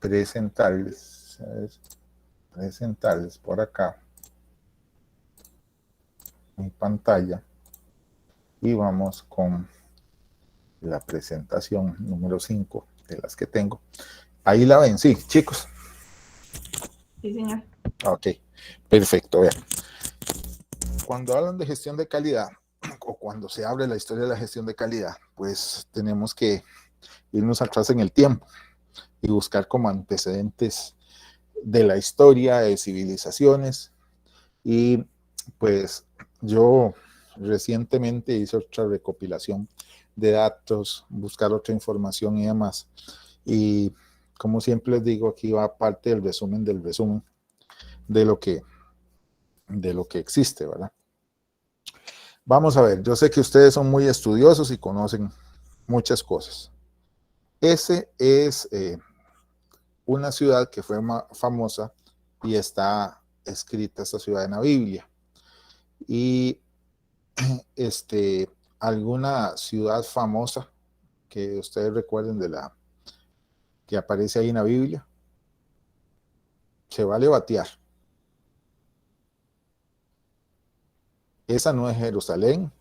presentarles, ¿sabes? Presentarles por acá mi pantalla y vamos con la presentación número 5 de las que tengo. Ahí la ven, sí, chicos. Sí, señor. Ok, perfecto. Vean. Cuando hablan de gestión de calidad o cuando se abre la historia de la gestión de calidad, pues tenemos que irnos atrás en el tiempo y buscar como antecedentes de la historia de civilizaciones. Y pues yo recientemente hice otra recopilación de datos, buscar otra información y demás. Y como siempre les digo, aquí va parte del resumen de lo que existe, ¿verdad? Vamos a ver, yo sé que ustedes son muy estudiosos y conocen muchas cosas. Ese es una ciudad que fue famosa y está escrita esta ciudad en la Biblia. Y alguna ciudad famosa que ustedes recuerden de la que aparece ahí en la Biblia, se vale batear. Esa no es Jerusalén,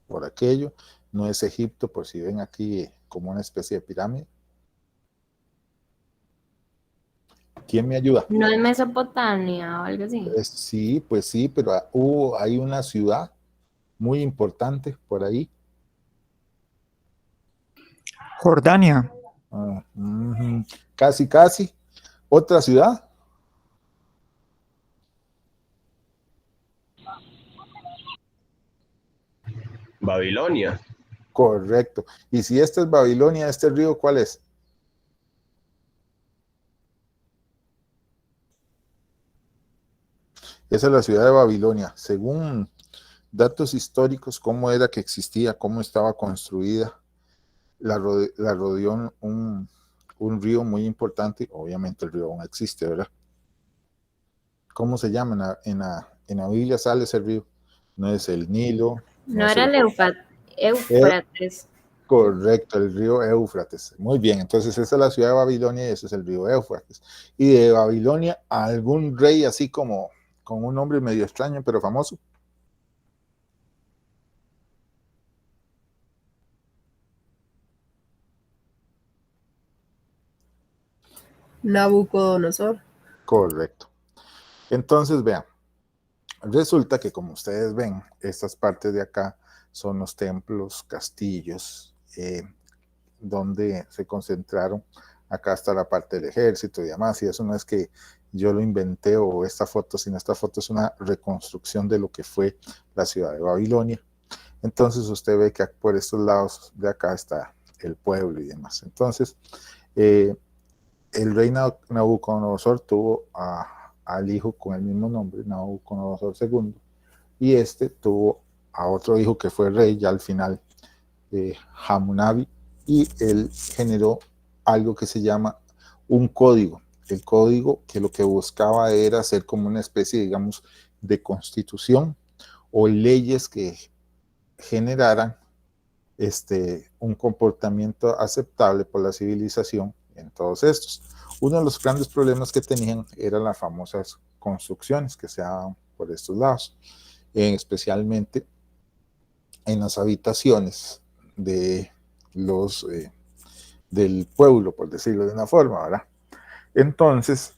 por aquello, no es Egipto, por si ven aquí como una especie de pirámide. ¿Quién me ayuda? No es Mesopotamia o algo así. Pues sí, pero hay una ciudad muy importante por ahí. Jordania. Casi, casi. ¿Otra ciudad? Babilonia. Correcto. Y si esta es Babilonia, ¿este río cuál es? Esa es la ciudad de Babilonia. Según datos históricos, cómo era que existía, cómo estaba construida, la rodeó un río muy importante. Obviamente el río aún existe, ¿verdad? ¿Cómo se llama? En la Biblia sale ese río. No es el Nilo. No era el Éufrates. Correcto, el río Éufrates. Muy bien, entonces esa es la ciudad de Babilonia y ese es el río Éufrates. Y de Babilonia, algún rey así como con un nombre medio extraño, pero famoso. Nabucodonosor. Correcto. Entonces, vean, resulta que como ustedes ven, estas partes de acá son los templos, castillos, donde se concentraron. Acá está la parte del ejército y demás, y eso no es que yo lo inventé o esta foto, sino esta foto es una reconstrucción de lo que fue la ciudad de Babilonia. Entonces usted ve que por estos lados de acá está el pueblo y demás. Entonces, el rey Nabucodonosor tuvo al hijo con el mismo nombre, Nabucodonosor II, y tuvo a otro hijo que fue rey ya al final, Hammurabi, y él generó algo que se llama un código. El código que lo que buscaba era hacer como una especie, digamos, de constitución o leyes que generaran un comportamiento aceptable por la civilización en todos estos. Uno de los grandes problemas que tenían eran las famosas construcciones que se daban por estos lados, especialmente en las habitaciones de del pueblo, por decirlo de una forma, ¿verdad? Entonces,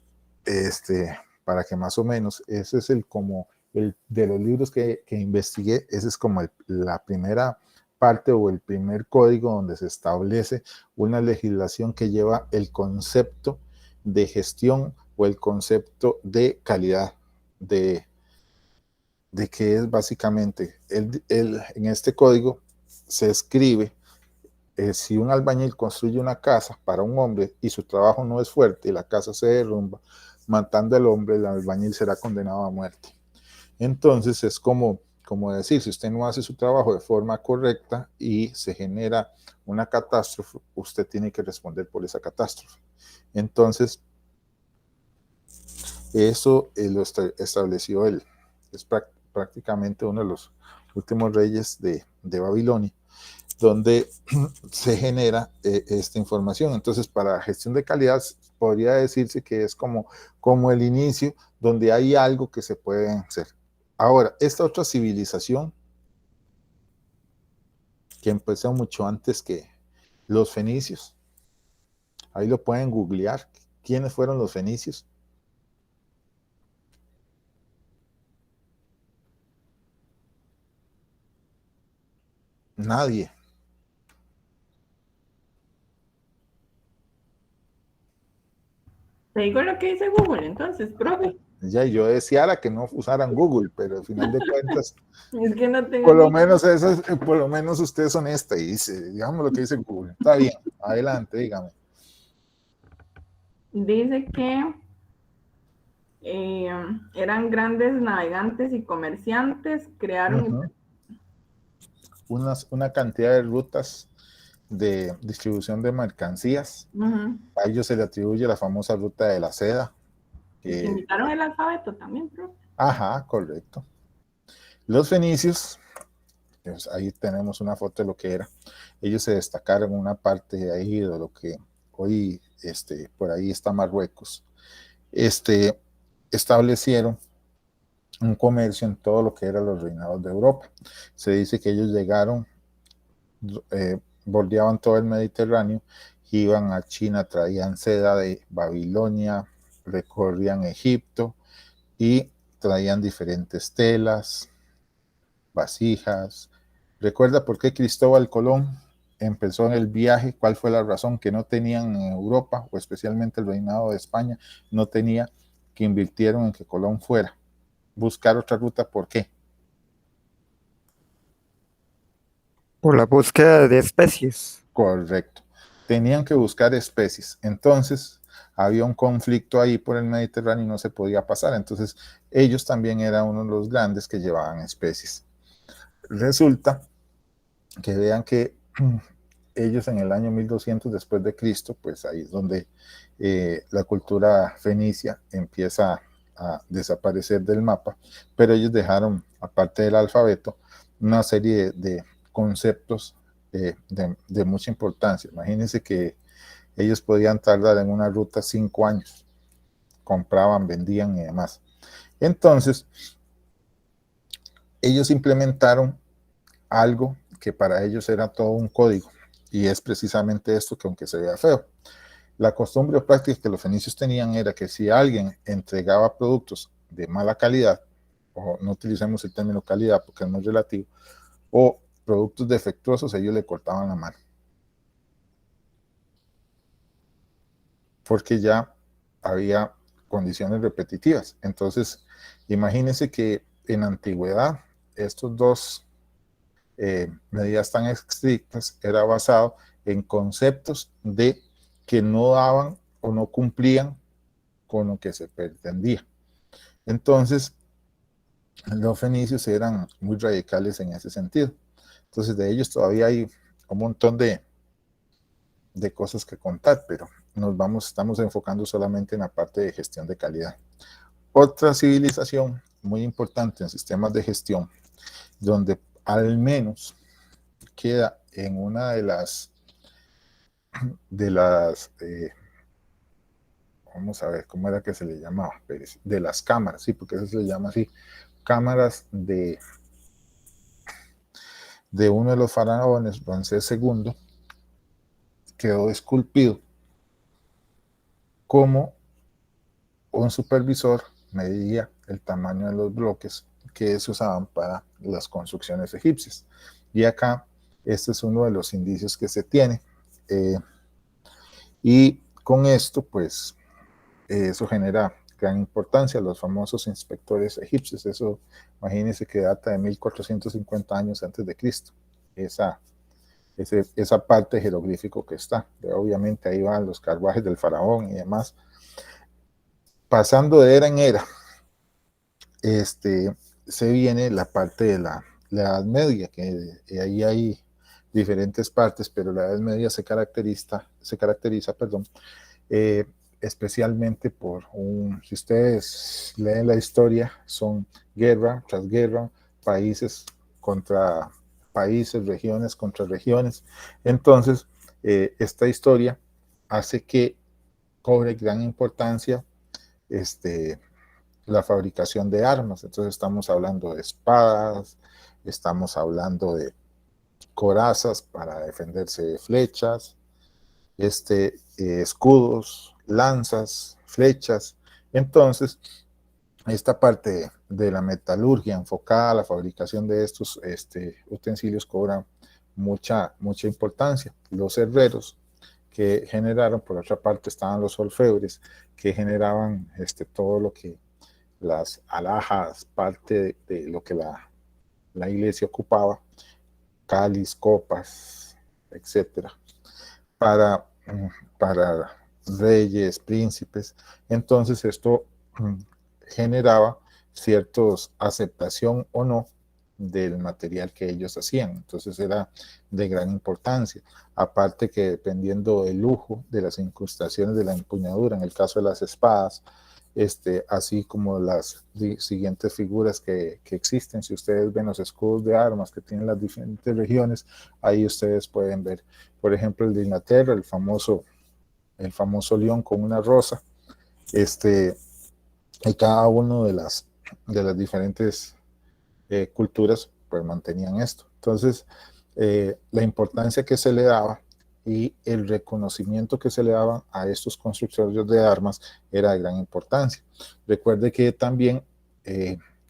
para que más o menos, ese es como el de los libros que investigué, ese es como la primera parte o el primer código donde se establece una legislación que lleva el concepto de gestión o el concepto de calidad, de que es básicamente, en este código se escribe, si un albañil construye una casa para un hombre y su trabajo no es fuerte y la casa se derrumba, matando al hombre, el albañil será condenado a muerte. Entonces es como decir, si usted no hace su trabajo de forma correcta y se genera una catástrofe, usted tiene que responder por esa catástrofe. Entonces, eso lo estableció él. Es prácticamente uno de los últimos reyes de Babilonia, donde se genera esta información. Entonces, para gestión de calidad podría decirse que es como el inicio donde hay algo que se puede hacer. Ahora, esta otra civilización que empezó mucho antes que los fenicios, ahí lo pueden googlear, ¿quiénes fueron los fenicios? Nadie. Te digo lo que dice Google, entonces, profe. Ya yo deseara que no usaran Google, pero al final de cuentas, Es que no tengo por lo ni- menos por lo menos usted es honesta y dice, digamos lo que dice Google. Está bien, adelante, dígame. Dice que eran grandes navegantes y comerciantes, crearon... Una cantidad de rutas de distribución de mercancías. A ellos se le atribuye la famosa ruta de la seda. Inventaron el alfabeto también, profe. Ajá, correcto. Los fenicios, pues ahí tenemos una foto de lo que era. Ellos se destacaron en una parte de ahí de lo que hoy, por ahí está Marruecos. Establecieron un comercio en todo lo que eran los reinados de Europa. Se dice que ellos llegaron, bordeaban todo el Mediterráneo, iban a China, traían seda de Babilonia, recorrían Egipto y traían diferentes telas, vasijas. ¿Recuerda por qué Cristóbal Colón empezó en el viaje? ¿Cuál fue la razón que no tenían en Europa, o especialmente el reinado de España, no tenía, que invirtieron en que Colón fuera? Buscar otra ruta, ¿por qué? Por la búsqueda de especies. Correcto. Tenían que buscar especies. Entonces, había un conflicto ahí por el Mediterráneo y no se podía pasar. Entonces, ellos también eran uno de los grandes que llevaban especies. Resulta que vean que ellos en el año 1200 después de Cristo, pues ahí es donde la cultura fenicia empieza a desaparecer del mapa, pero ellos dejaron, aparte del alfabeto, una serie de conceptos de mucha importancia. Imagínense que ellos podían tardar en una ruta 5 años, compraban, vendían y demás. Entonces, ellos implementaron algo que para ellos era todo un código, y es precisamente esto, que aunque se vea feo, la costumbre o práctica que los fenicios tenían era que si alguien entregaba productos de mala calidad, o no utilicemos el término calidad porque es muy relativo, o productos defectuosos, ellos le cortaban la mano. Porque ya había condiciones repetitivas. Entonces, imagínense que en la antigüedad estos dos medidas tan estrictas era basado en conceptos de que no daban o no cumplían con lo que se pretendía. Entonces, los fenicios eran muy radicales en ese sentido. Entonces, de ellos todavía hay un montón de cosas que contar, pero estamos enfocando solamente en la parte de gestión de calidad. Otra civilización muy importante en sistemas de gestión, donde al menos queda en una de las vamos a ver cómo era que se le llamaba, de las cámaras, sí, porque eso se le llama así, cámaras de uno de los faraones, Ramsés II, quedó esculpido como un supervisor medía el tamaño de los bloques que se usaban para las construcciones egipcias. Y acá, este es uno de los indicios que se tiene. Y con esto, pues, eso genera gran importancia. Los famosos inspectores egipcios, eso imagínense que data de 1450 años antes de Cristo. Esa parte jeroglífico que está. Obviamente ahí van los carruajes del faraón y demás. Pasando de era en era, se viene la parte de la Edad Media, que ahí hay diferentes partes, pero la Edad Media se caracteriza, especialmente por si ustedes leen la historia, son guerra tras guerra, países contra países, regiones contra regiones. Entonces, esta historia hace que cobre gran importancia la fabricación de armas. Entonces estamos hablando de espadas, estamos hablando de corazas para defenderse de flechas, escudos, lanzas, flechas. Entonces, esta parte de la metalurgia enfocada a la fabricación de estos utensilios cobra mucha importancia. Los herreros que generaron, por otra parte, estaban los orfebres que generaban todo lo que las alhajas, parte de lo que la iglesia ocupaba, cáliz, copas, etcétera, para reyes, príncipes. Entonces esto generaba cierta aceptación o no del material que ellos hacían. Entonces era de gran importancia. Aparte que dependiendo del lujo, de las incrustaciones de la empuñadura, en el caso de las espadas, así como las siguientes figuras que existen. Si ustedes ven los escudos de armas que tienen las diferentes regiones, ahí ustedes pueden ver, por ejemplo, el de Inglaterra, el famoso león con una rosa, y cada uno de las diferentes culturas pues mantenían esto. Entonces, la importancia que se le daba y el reconocimiento que se le daba a estos constructores de armas era de gran importancia. Recuerde que también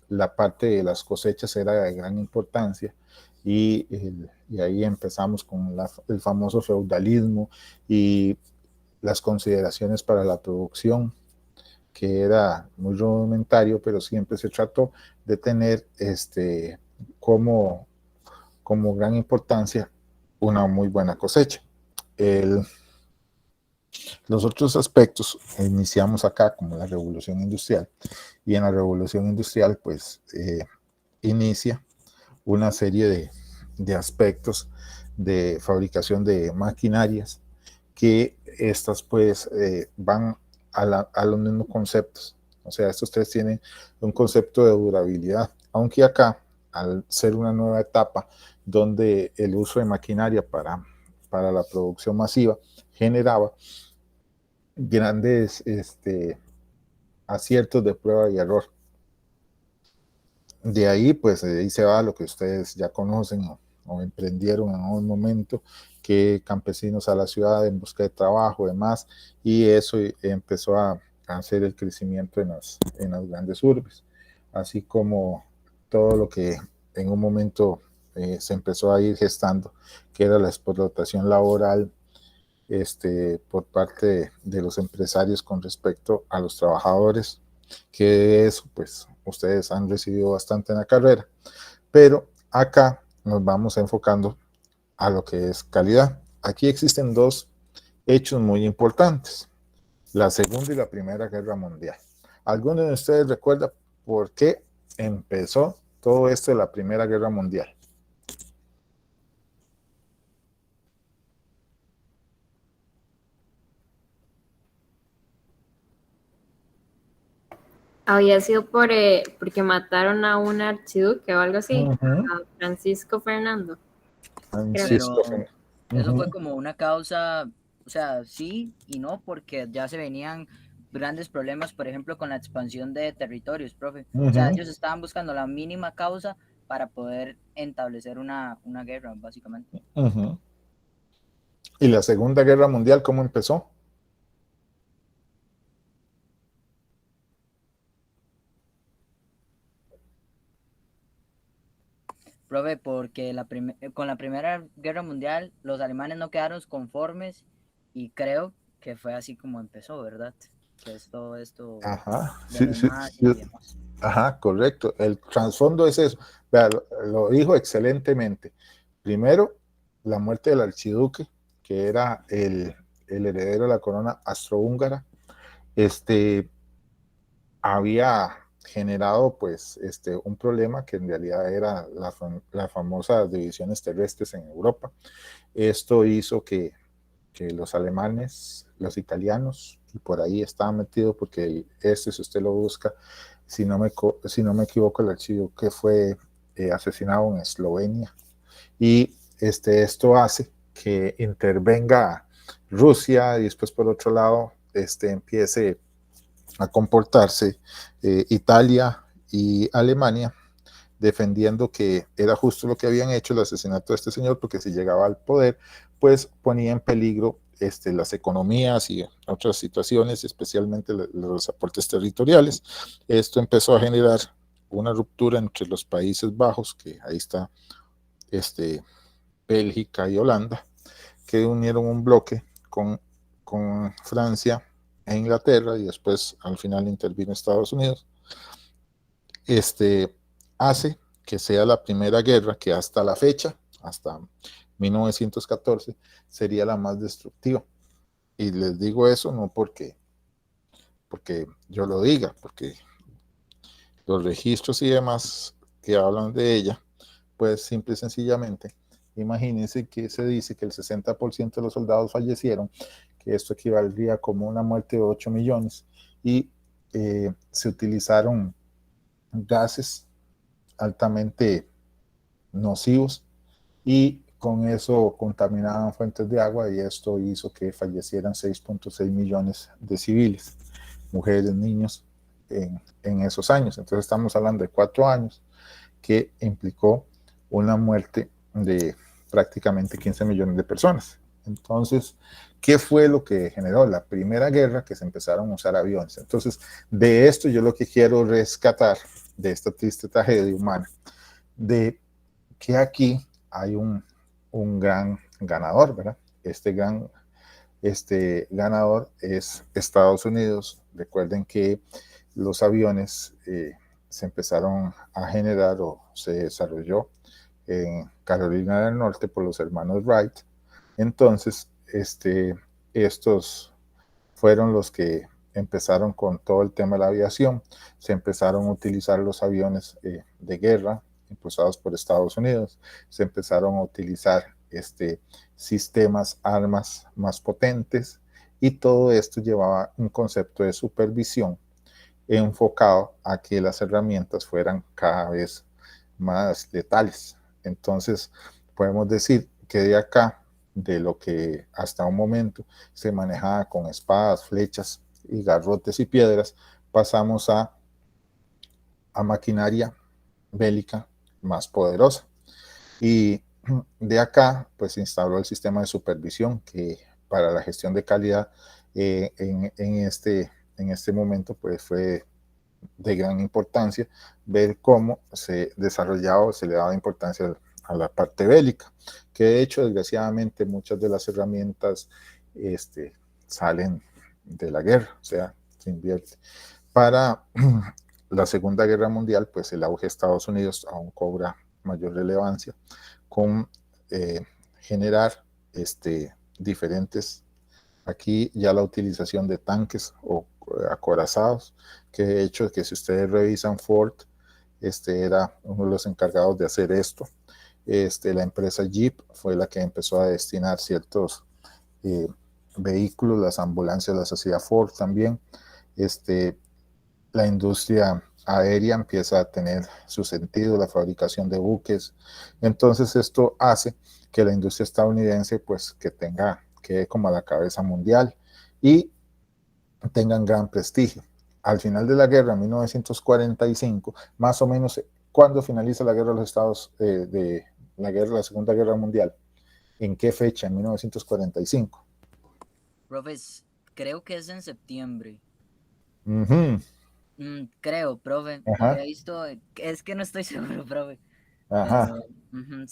la parte de las cosechas era de gran importancia y ahí empezamos con el famoso feudalismo y las consideraciones para la producción, que era muy rudimentario, pero siempre se trató de tener como gran importancia una muy buena cosecha. Los otros aspectos iniciamos acá como la revolución industrial, y en la revolución industrial pues inicia una serie de aspectos de fabricación de maquinarias que estas pues van a los mismos conceptos. O sea, estos tres tienen un concepto de durabilidad, aunque acá, al ser una nueva etapa donde el uso de maquinaria para la producción masiva generaba grandes aciertos de prueba y error. De ahí, pues, de ahí se va lo que ustedes ya conocen o emprendieron en un momento, que campesinos a la ciudad en busca de trabajo, demás, y eso empezó a hacer el crecimiento en las grandes urbes, así como todo lo que en un momento se empezó a ir gestando, que era la explotación laboral por parte de los empresarios con respecto a los trabajadores, que eso pues ustedes han recibido bastante en la carrera, pero acá nos vamos enfocando a lo que es calidad. Aquí existen dos hechos muy importantes: la Segunda y la Primera Guerra Mundial. ¿Alguno de ustedes recuerda por qué empezó todo esto de la Primera Guerra Mundial? Había sido porque mataron a un archiduque o algo así, a Francisco Fernando. Francisco Pero eso fue como una causa, o sea, sí y no, porque ya se venían grandes problemas, por ejemplo, con la expansión de territorios, profe. O sea, ellos estaban buscando la mínima causa para poder establecer una guerra, básicamente. ¿Y la Segunda Guerra Mundial cómo empezó? Profe, porque con la Primera Guerra Mundial los alemanes no quedaron conformes y creo que fue así como empezó, ¿verdad? Que es todo esto Ajá, de los nazis y demás. Ajá, correcto. El trasfondo es eso. Vea, lo dijo excelentemente. Primero, la muerte del archiduque, que era el heredero de la corona austrohúngara, había generado pues un problema que en realidad era las famosas divisiones terrestres en Europa. Esto hizo que los alemanes, los italianos, y por ahí estaba metido porque si usted lo busca, si no me equivoco, el archiduque fue asesinado en Eslovenia, y esto hace que intervenga Rusia, y después por otro lado empiece a comportarse Italia y Alemania, defendiendo que era justo lo que habían hecho, el asesinato de este señor, porque si llegaba al poder, pues ponía en peligro las economías y otras situaciones, especialmente los aportes territoriales. Esto empezó a generar una ruptura entre los Países Bajos, que ahí está Bélgica y Holanda, que unieron un bloque con Francia e Inglaterra, y después al final intervino Estados Unidos. Hace que sea la primera guerra que hasta la fecha, hasta 1914, sería la más destructiva. Y les digo eso no porque yo lo diga, porque los registros y demás que hablan de ella, pues simple y sencillamente, imagínense que se dice que el 60% de los soldados fallecieron, que esto equivaldría como una muerte de 8 millones, y se utilizaron gases altamente nocivos y con eso contaminaban fuentes de agua, y esto hizo que fallecieran 6.6 millones de civiles, mujeres, niños, en esos años. Entonces estamos hablando de 4 años que implicó una muerte de prácticamente 15 millones de personas. Entonces, ¿qué fue lo que generó la primera guerra? Que se empezaron a usar aviones. Entonces, de esto yo lo que quiero rescatar, de esta triste tragedia humana, de que aquí hay un gran ganador, ¿verdad? Este ganador es Estados Unidos. Recuerden que los aviones se empezaron a generar o se desarrolló en Carolina del Norte por los hermanos Wright. Entonces, estos fueron los que empezaron con todo el tema de la aviación. Se empezaron a utilizar los aviones de guerra impulsados por Estados Unidos. Se empezaron a utilizar sistemas, armas más potentes, y todo esto llevaba un concepto de supervisión enfocado a que las herramientas fueran cada vez más letales. Entonces, podemos decir que de acá, de lo que hasta un momento se manejaba con espadas, flechas y garrotes y piedras, pasamos a maquinaria bélica más poderosa. Y de acá, pues se instauró el sistema de supervisión, que para la gestión de calidad en este momento, pues fue de gran importancia ver cómo se desarrollaba o se le daba importancia a la parte bélica, que de hecho, desgraciadamente, muchas de las herramientas salen de la guerra, o sea, se invierte. Para la Segunda Guerra Mundial, pues el auge de Estados Unidos aún cobra mayor relevancia con generar diferentes, aquí ya la utilización de tanques o acorazados, que de hecho, que si ustedes revisan, Ford era uno de los encargados de hacer esto. La empresa Jeep fue la que empezó a destinar ciertos vehículos, las ambulancias las hacía Ford también. La industria aérea empieza a tener su sentido, la fabricación de buques. Entonces esto hace que la industria estadounidense, pues, quede como a la cabeza mundial y tengan gran prestigio. Al final de la guerra, en 1945, más o menos, ¿cuándo finaliza la guerra de los Estados de la Segunda Guerra Mundial? ¿En qué fecha? En 1945. Profes, creo que es en septiembre. Uh-huh. Creo, profe. Ajá. Había visto, es que no estoy seguro, profe. Ajá.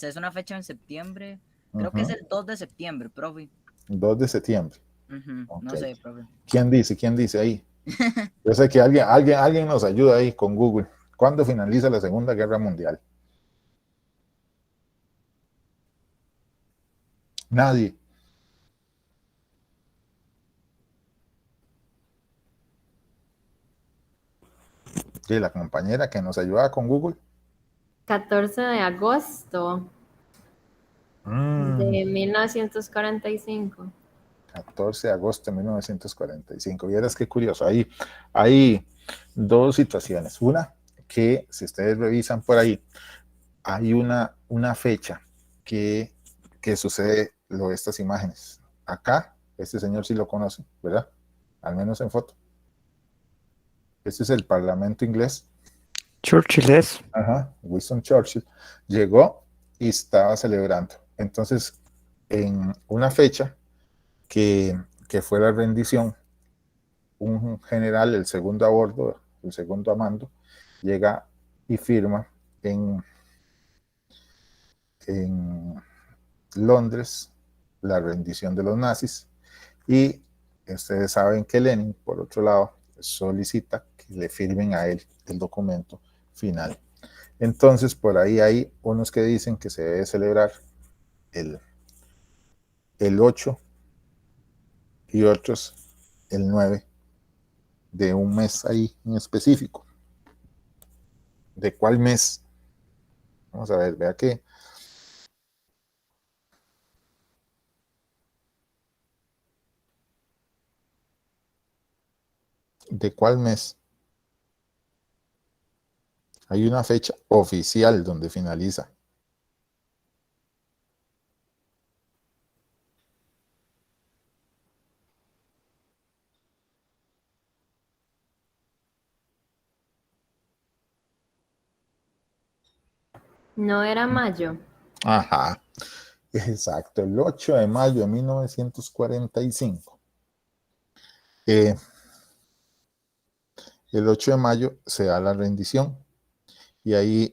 Es una fecha en septiembre. Creo que es el 2 de septiembre, profe. 2 de septiembre. Okay. No sé, profe. ¿Quién dice ahí? Yo sé que alguien nos ayuda ahí con Google. ¿Cuándo finaliza la Segunda Guerra Mundial? Nadie. Sí, la compañera que nos ayuda con Google. 14 de agosto de 1945. 14 de agosto de 1945. Vieras qué curioso. Hay dos situaciones. Una, que si ustedes revisan por ahí, hay una fecha que sucede estas imágenes. Acá, este señor sí lo conoce, ¿verdad? al menos en foto. Este es el Parlamento inglés. Churchill es. Ajá, Winston Churchill llegó y estaba celebrando. Entonces, en una fecha que fue la rendición, un general, el segundo a bordo, el segundo a mando, llega y firma en Londres la rendición de los nazis, y ustedes saben que Lenin, por otro lado, solicita que le firmen a él el documento final. Entonces, por ahí hay unos que dicen que se debe celebrar el 8 y otros el 9 de un mes ahí en específico. ¿De cuál mes? Vamos a ver, vea que ¿de cuál mes? Hay una fecha oficial donde finaliza. No era mayo. Ajá, exacto, el 8 de mayo de 1945. El 8 de mayo se da la rendición y ahí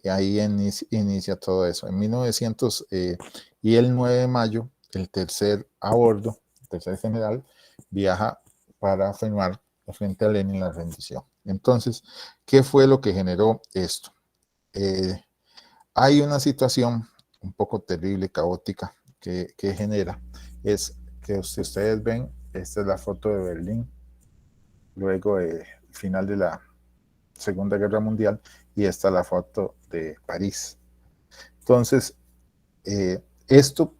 inicia todo eso. En 1900 y el 9 de mayo, el tercer a bordo, el tercer general, viaja para firmar frente a Lenin la rendición. Entonces, ¿qué fue lo que generó esto? Hay una situación un poco terrible, caótica, que genera, es que si ustedes ven, esta es la foto de Berlín, luego del final de la Segunda Guerra Mundial, y esta es la foto de París. Entonces, esto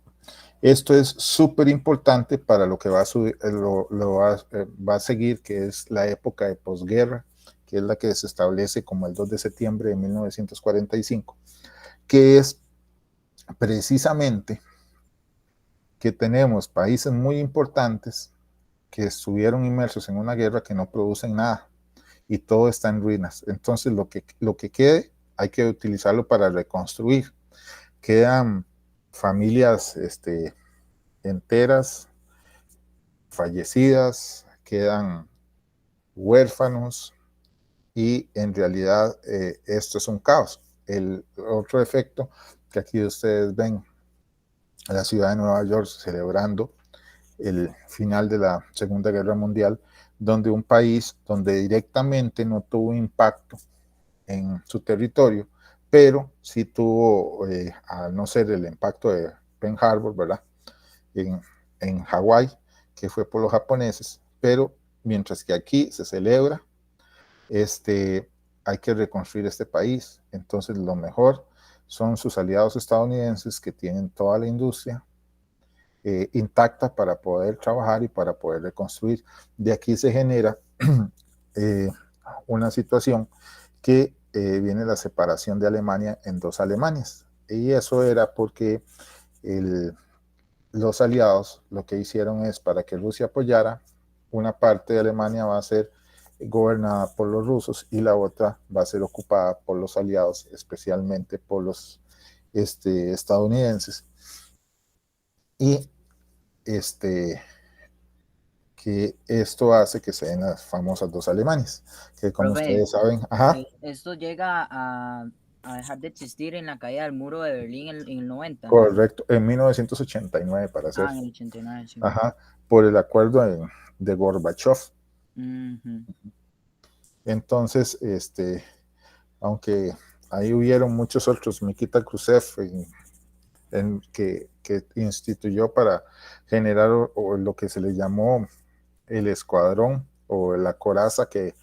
es súper importante para lo que va a seguir, que es la época de posguerra, que es la que se establece como el 2 de septiembre de 1945, que es precisamente que tenemos países muy importantes que estuvieron inmersos en una guerra que no producen nada y todo está en ruinas. Entonces lo que quede hay que utilizarlo para reconstruir. Quedan familias enteras fallecidas, quedan huérfanos, y en realidad esto es un caos. El otro efecto que aquí ustedes ven, la ciudad de Nueva York celebrando el final de la Segunda Guerra Mundial, donde un país donde directamente no tuvo impacto en su territorio, pero sí tuvo, al no ser el impacto de Pearl Harbor, ¿verdad? En Hawái, que fue por los japoneses, pero mientras que aquí se celebra, hay que reconstruir este país. Entonces lo mejor son sus aliados estadounidenses, que tienen toda la industria intacta para poder trabajar y para poder reconstruir. De aquí se genera una situación que viene la separación de Alemania en dos Alemanias, y eso era porque los aliados lo que hicieron es, para que Rusia apoyara, una parte de Alemania va a ser gobernada por los rusos y la otra va a ser ocupada por los aliados, especialmente por los estadounidenses. Y que esto hace que se den las famosas dos Alemanias, que como ustedes saben, esto llega a dejar de existir en la caída del muro de Berlín en el 90. Correcto, en 1989 para ser. En el 89, sí. Por el acuerdo de Gorbachev. Entonces, aunque ahí hubieron muchos otros, Nikita Khrushchev, que instituyó para generar lo que se le llamó el escuadrón o la coraza que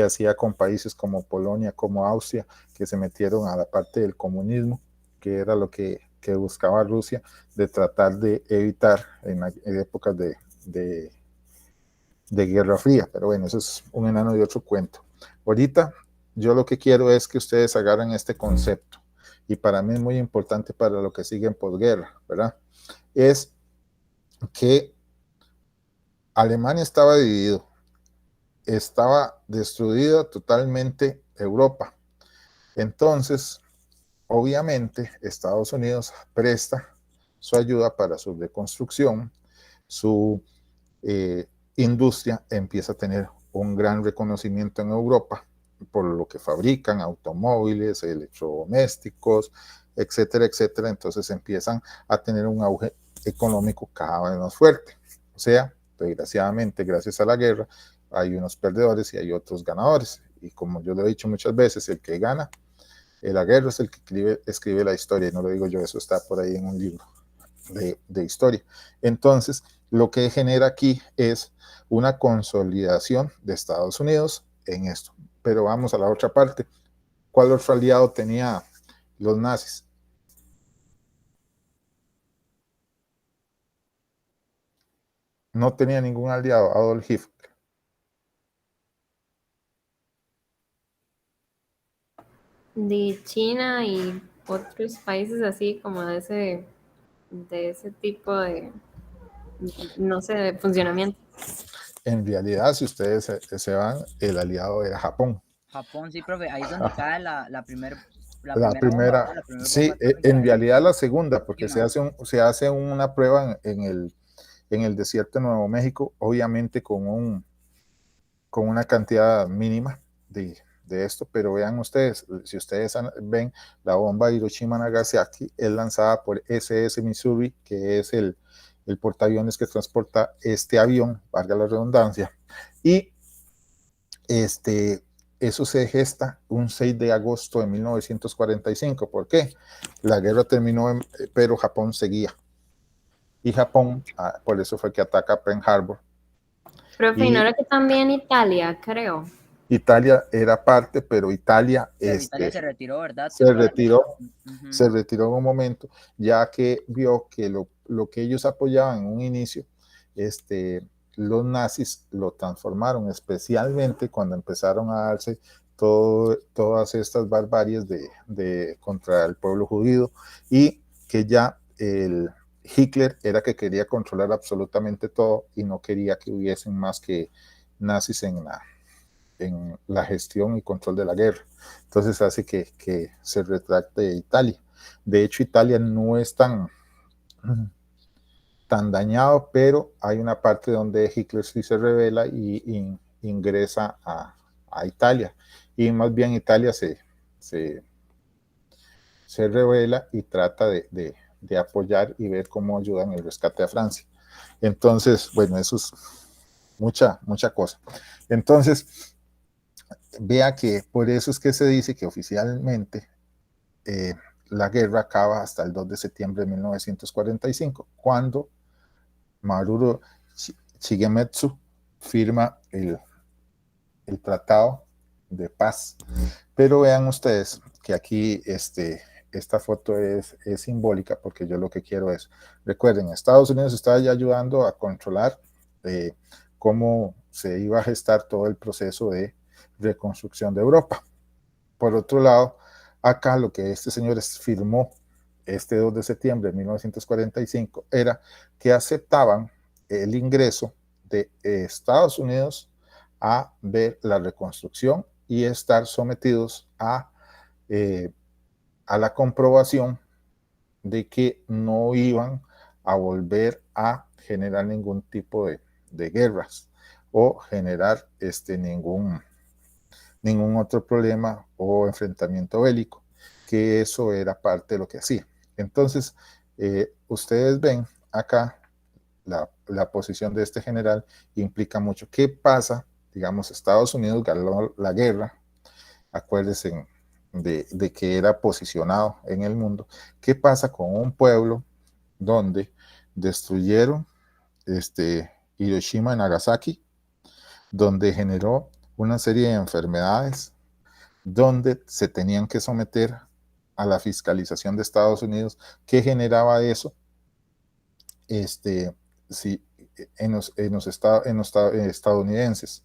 hacía con países como Polonia, como Austria, que se metieron a la parte del comunismo, que era lo que buscaba Rusia, de tratar de evitar en épocas de Guerra Fría. Pero bueno, eso es un enano de otro cuento. Ahorita yo lo que quiero es que ustedes agarren este concepto, y para mí es muy importante para lo que sigue en posguerra, ¿verdad? Es que Alemania estaba dividido. estaba destruida totalmente Europa. Entonces, obviamente, Estados Unidos presta su ayuda para su reconstrucción, su industria empieza a tener un gran reconocimiento en Europa por lo que fabrican, automóviles, electrodomésticos, etcétera, etcétera. Entonces empiezan a tener un auge económico cada vez más fuerte. O sea, desgraciadamente, gracias a la guerra, hay unos perdedores y hay otros ganadores. Y como yo lo he dicho muchas veces, el que gana en la guerra es el que escribe la historia, y no lo digo yo, eso está por ahí en un libro de historia. Entonces, lo que genera aquí es una consolidación de Estados Unidos en esto. Pero vamos a la otra parte. ¿Cuál otro aliado tenía los nazis? No tenía ningún aliado, Adolf Hitler. De China y otros países así como de ese tipo de, no sé, de funcionamiento. En realidad, si ustedes se van, el aliado era Japón. Japón, sí, profe, ahí es donde cae la primera La primera, bomba, la primera sí, bomba atómica en realidad la segunda, porque Hiroshima. se hace una prueba en el desierto de Nuevo México, obviamente con una cantidad mínima de esto, pero vean ustedes, si ustedes ven, la bomba de Hiroshima-Nagasaki es lanzada por SS Missouri, que es el portaaviones que transporta este avión, valga la redundancia, y eso se gesta un 6 de agosto de 1945. ¿Por qué? La guerra terminó, pero Japón seguía. Y Japón, por eso fue que ataca Pearl Harbor. Profe, ¿y no era que también Italia, creo? Italia era parte, pero Italia, Italia se retiró, ¿verdad? se retiró en un momento, ya que vio que lo que ellos apoyaban en un inicio, los nazis lo transformaron, especialmente cuando empezaron a darse todas estas barbaries contra el pueblo judío, y que ya Hitler era que quería controlar absolutamente todo y no quería que hubiesen más que nazis en la gestión y control de la guerra. Entonces hace que se retracte Italia. De hecho, Italia no es tan dañado, pero hay una parte donde Hitler sí se revela y ingresa a Italia. Y más bien Italia se revela y trata de apoyar y ver cómo ayudan el rescate a Francia. Entonces, bueno, eso es mucha cosa. Entonces, vea que por eso es que se dice que oficialmente la guerra acaba hasta el 2 de septiembre de 1945, cuando Maruo Shigemitsu firma el tratado de paz. Pero vean ustedes que aquí esta foto es simbólica, porque yo lo que quiero es, recuerden, Estados Unidos estaba ya ayudando a controlar cómo se iba a gestar todo el proceso de reconstrucción de Europa. Por otro lado, acá lo que este señor firmó este 2 de septiembre de 1945 era que aceptaban el ingreso de Estados Unidos a ver la reconstrucción y estar sometidos a la comprobación de que no iban a volver a generar ningún tipo de guerras o generar ningún otro problema o enfrentamiento bélico, que eso era parte de lo que hacía. Entonces, ustedes ven acá la posición de este general implica mucho. ¿Qué pasa? Digamos, Estados Unidos ganó la guerra, acuérdense de que era posicionado en el mundo. ¿Qué pasa con un pueblo donde destruyeron Hiroshima y Nagasaki, donde generó una serie de enfermedades, donde se tenían que someter a la fiscalización de Estados Unidos? ¿Qué generaba eso? Sí, en los estadounidenses.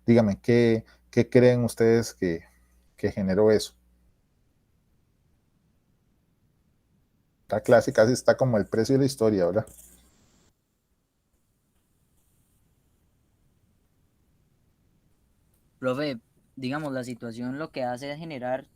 Dígame, ¿qué creen ustedes que generó eso? La clase casi está como el precio de la historia, ¿verdad? Profe, digamos, la situación lo que hace es generar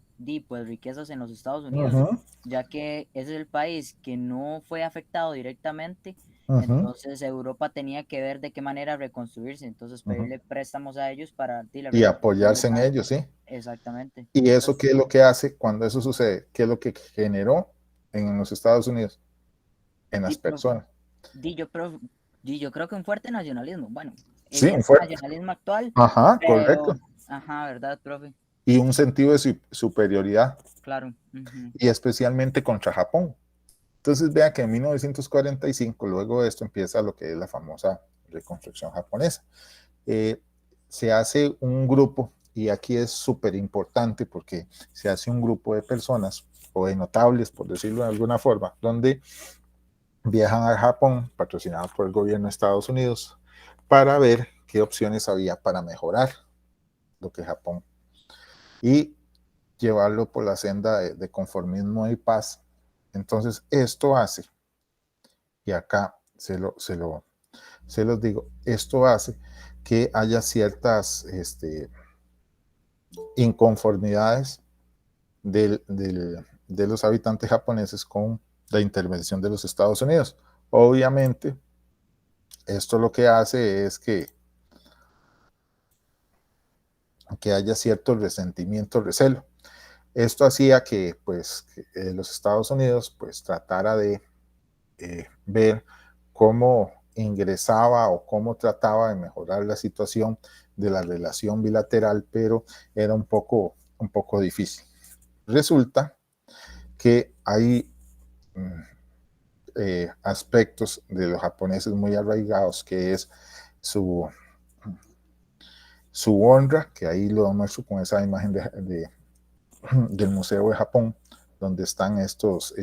pues, riquezas en los Estados Unidos, Ujú, ya que ese es el país que no fue afectado directamente, ujú, entonces Europa tenía que ver de qué manera reconstruirse, entonces ujú. pedirle préstamos a ellos para la Y reconstrucción del apoyarse en país. ellos, ¿sí? Exactamente. ¿Y eso Entonces, qué es lo que hace cuando eso sucede? ¿Qué es lo que generó en los Estados Unidos? En di, las profe, personas. yo creo que un fuerte nacionalismo, bueno, Sí, un ese fuerte. nacionalismo actual, Ajá, correcto. pero, ajá, ¿verdad, profe? Y un sentido de superioridad, Claro. Ujú. y especialmente contra Japón. Entonces vea que en 1945, luego de esto, empieza lo que es la famosa reconstrucción japonesa. Eh, Se hace un grupo, y aquí es súper importante porque se hace un grupo de personas o de notables, por decirlo de alguna forma, donde viajan a Japón, patrocinados por el gobierno de Estados Unidos, para ver qué opciones había para mejorar lo que Japón y llevarlo por la senda de conformismo y paz. Entonces, esto hace, y acá se los digo, esto hace que haya ciertas inconformidades de los habitantes japoneses con la intervención de los Estados Unidos. Obviamente, esto lo que hace es que haya cierto resentimiento, recelo. Esto hacía que, pues, los Estados Unidos pues tratara de ver cómo ingresaba o cómo trataba de mejorar la situación de la relación bilateral, pero era un poco difícil. Resulta que hay aspectos de los japoneses muy arraigados, que es su, su honra, que ahí lo muestro con esa imagen del Museo de Japón, donde están estos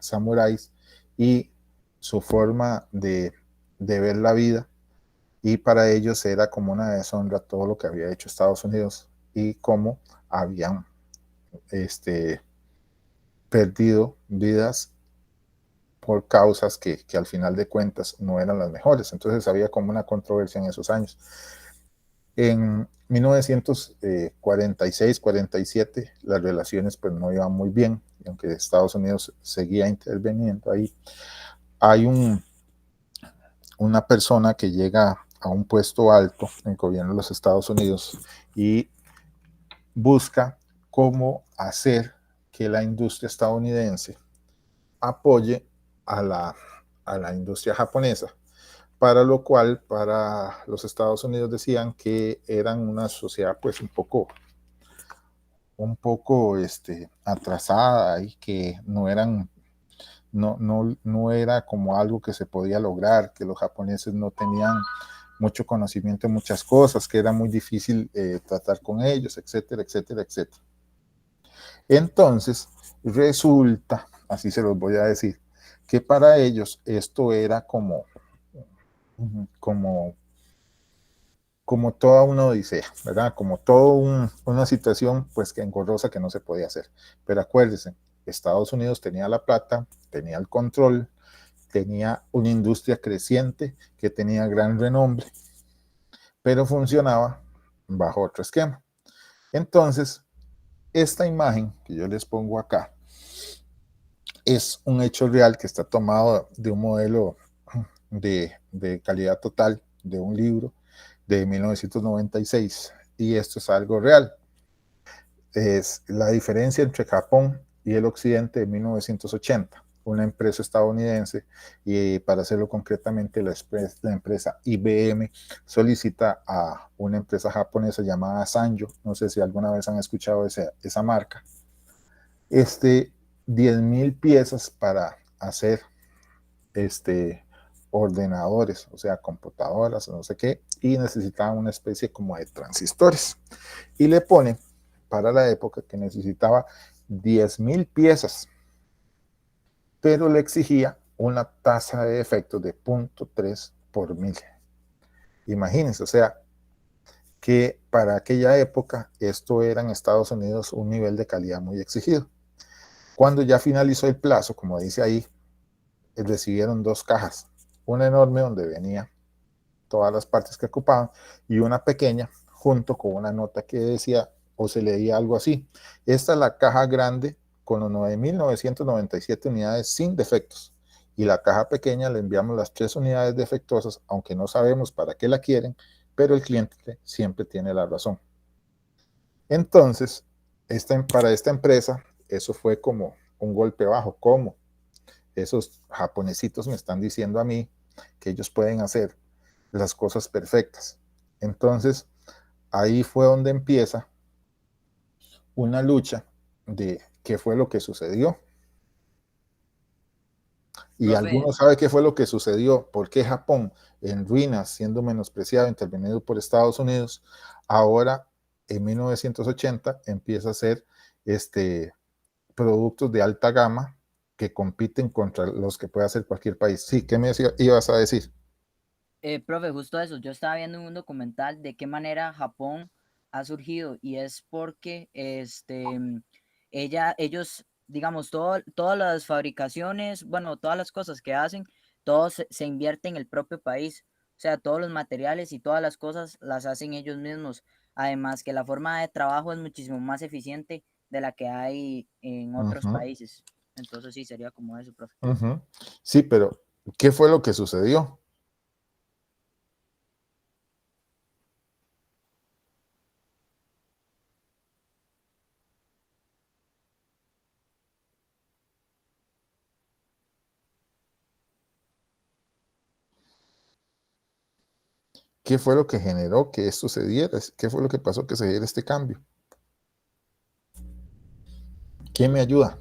samuráis, y su forma de ver la vida, y para ellos era como una deshonra todo lo que había hecho Estados Unidos y cómo habían perdido vidas por causas que al final de cuentas no eran las mejores. Entonces había como una controversia en esos años. En 1946-47 las relaciones pues no iban muy bien, aunque Estados Unidos seguía interviniendo ahí. Hay una persona que llega a un puesto alto en el gobierno de los Estados Unidos y busca cómo hacer que la industria estadounidense apoye a la industria japonesa, para lo cual para los Estados Unidos decían que eran una sociedad pues un poco atrasada, y que no era como algo que se podía lograr, que los japoneses no tenían mucho conocimiento de muchas cosas, que era muy difícil tratar con ellos, etcétera, etcétera, etcétera. Entonces, resulta, así se los voy a decir, que para ellos esto era como, como toda una odisea, ¿verdad? Como toda una situación pues que engorrosa, que no se podía hacer. Pero acuérdense, Estados Unidos tenía la plata, tenía el control, tenía una industria creciente que tenía gran renombre, pero funcionaba bajo otro esquema. Entonces, esta imagen que yo les pongo acá es un hecho real que está tomado de un modelo de calidad total de un libro de 1996, y esto es algo real. Es la diferencia entre Japón y el occidente de 1980. Una empresa estadounidense, y para hacerlo concretamente la empresa IBM, solicita a una empresa japonesa llamada Sanyo, no sé si alguna vez han escuchado esa marca, 10,000 piezas para hacer ordenadores, o sea, computadoras, no sé qué, y necesitaban una especie como de transistores. Y le pone para la época que necesitaba 10,000 piezas, pero le exigía una tasa de defectos de 0.3 por mil. Imagínense, o sea, que para aquella época esto era en Estados Unidos un nivel de calidad muy exigido. Cuando ya finalizó el plazo, como dice ahí, recibieron 2 cajas, una enorme donde venía todas las partes que ocupaban, y una pequeña junto con una nota que decía o se leía algo así: esta es la caja grande con los 9.997 unidades sin defectos, y la caja pequeña le enviamos las 3 unidades defectuosas, aunque no sabemos para qué la quieren, pero el cliente siempre tiene la razón. Entonces, para esta empresa, eso fue como un golpe bajo. ¿Cómo? Esos japonesitos me están diciendo a mí que ellos pueden hacer las cosas perfectas. Entonces, ahí fue donde empieza una lucha de qué fue lo que sucedió. Y Profe. algunos saben qué fue lo que sucedió, por qué Japón, en ruinas, siendo menospreciado, intervenido por Estados Unidos, ahora en 1980 empieza a hacer productos de alta gama que compiten contra los que puede hacer cualquier país. Sí, ¿qué me ibas a decir? Profe, justo eso, yo estaba viendo un documental de qué manera Japón ha surgido, y es porque ellos, digamos, todas las fabricaciones, bueno, todas las cosas que hacen, todo se invierte en el propio país. O sea, todos los materiales y todas las cosas las hacen ellos mismos. Además que la forma de trabajo es muchísimo más eficiente de la que hay en otros países. Entonces sí, sería como eso, profe. Sí, pero ¿qué fue lo que sucedió? ¿Qué fue lo que generó que esto se diera? ¿Qué fue lo que pasó que se diera este cambio? ¿Quién me ayuda?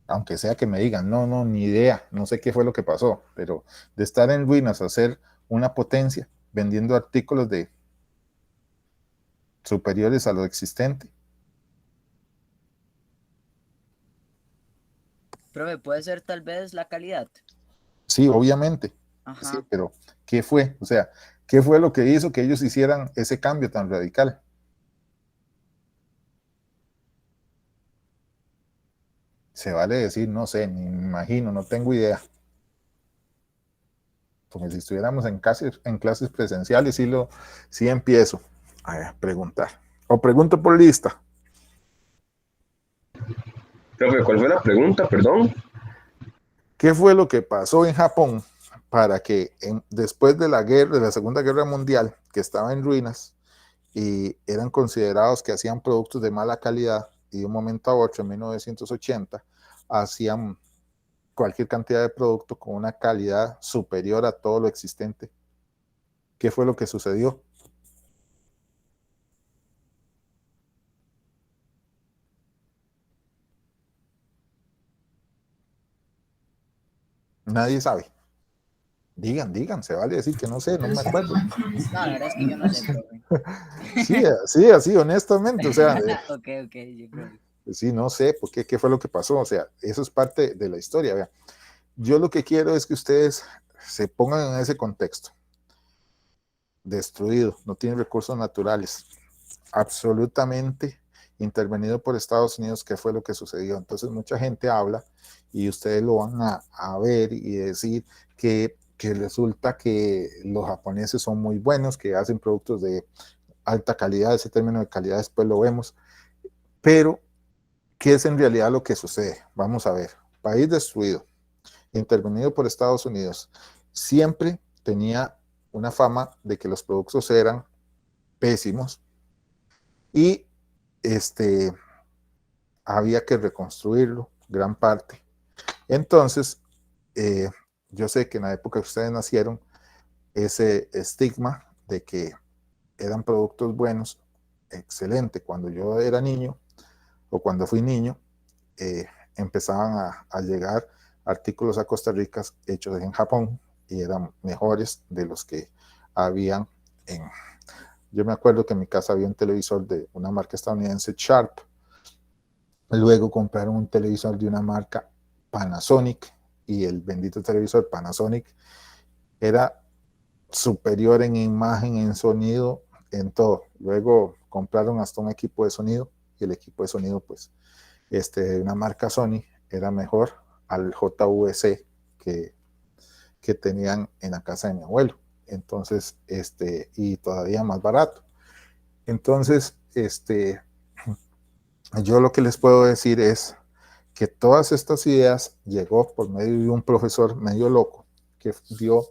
Aunque sea que me digan, no, ni idea, no sé qué fue lo que pasó, pero de estar en ruinas a ser una potencia, vendiendo artículos superiores a lo existente. Profe, puede ser tal vez la calidad. Sí, obviamente. Ajá. Sí, pero ¿qué fue? O sea, ¿qué fue lo que hizo que ellos hicieran ese cambio tan radical? Se vale decir, no sé, ni me imagino, no tengo idea. Porque si estuviéramos en clases presenciales, sí empiezo a preguntar. O pregunto por lista. Profe, ¿cuál fue la pregunta? Perdón. ¿Qué fue lo que pasó en Japón para que después de la Segunda Guerra Mundial, que estaba en ruinas y eran considerados que hacían productos de mala calidad, y de un momento a otro, en 1980, hacían cualquier cantidad de producto con una calidad superior a todo lo existente? ¿Qué fue lo que sucedió? Nadie sabe. Digan, se vale decir que no sé, no me acuerdo. No, la verdad es que yo no sé, profe. Sí, así, honestamente, o sea, Ok, sí, profe. sí, no sé, porque qué fue lo que pasó, o sea, eso es parte de la historia. Vea. Yo lo que quiero es que ustedes se pongan en ese contexto. Destruido, no tiene recursos naturales, absolutamente intervenido por Estados Unidos. ¿Qué fue lo que sucedió? Entonces mucha gente habla y ustedes lo van a ver y decir que resulta que los japoneses son muy buenos, que hacen productos de alta calidad. Ese término de calidad después lo vemos, pero ¿qué es en realidad lo que sucede? Vamos a ver. País destruido, intervenido por Estados Unidos, siempre tenía una fama de que los productos eran pésimos y había que reconstruirlo, gran parte. Entonces, yo sé que en la época que ustedes nacieron, ese estigma de que eran productos buenos, excelente. Cuando yo era niño o cuando fui niño, empezaban a llegar artículos a Costa Rica hechos en Japón y eran mejores de los que habían en... Yo me acuerdo que en mi casa había un televisor de una marca estadounidense, Sharp. Luego compraron un televisor de una marca Panasonic y el bendito televisor Panasonic era superior en imagen, en sonido, en todo. Luego compraron hasta un equipo de sonido y el equipo de sonido, pues, de una marca Sony era mejor al JVC que tenían en la casa de mi abuelo. Entonces, y todavía más barato. Entonces, yo lo que les puedo decir es que todas estas ideas llegó por medio de un profesor medio loco que dio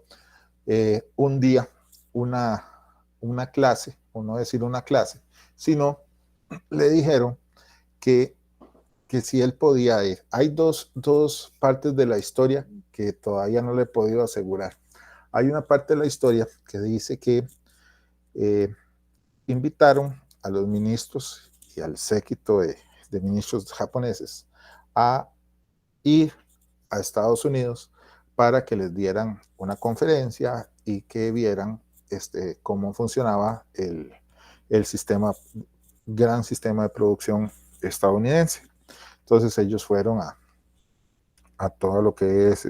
un día una clase, o no decir una clase, sino le dijeron que si él podía ir. Hay dos partes de la historia que todavía no le he podido asegurar. Hay una parte de la historia que dice que invitaron a los ministros y al séquito de ministros japoneses a ir a Estados Unidos para que les dieran una conferencia y que vieran cómo funcionaba el sistema, gran sistema de producción estadounidense. Entonces ellos fueron a todo lo que es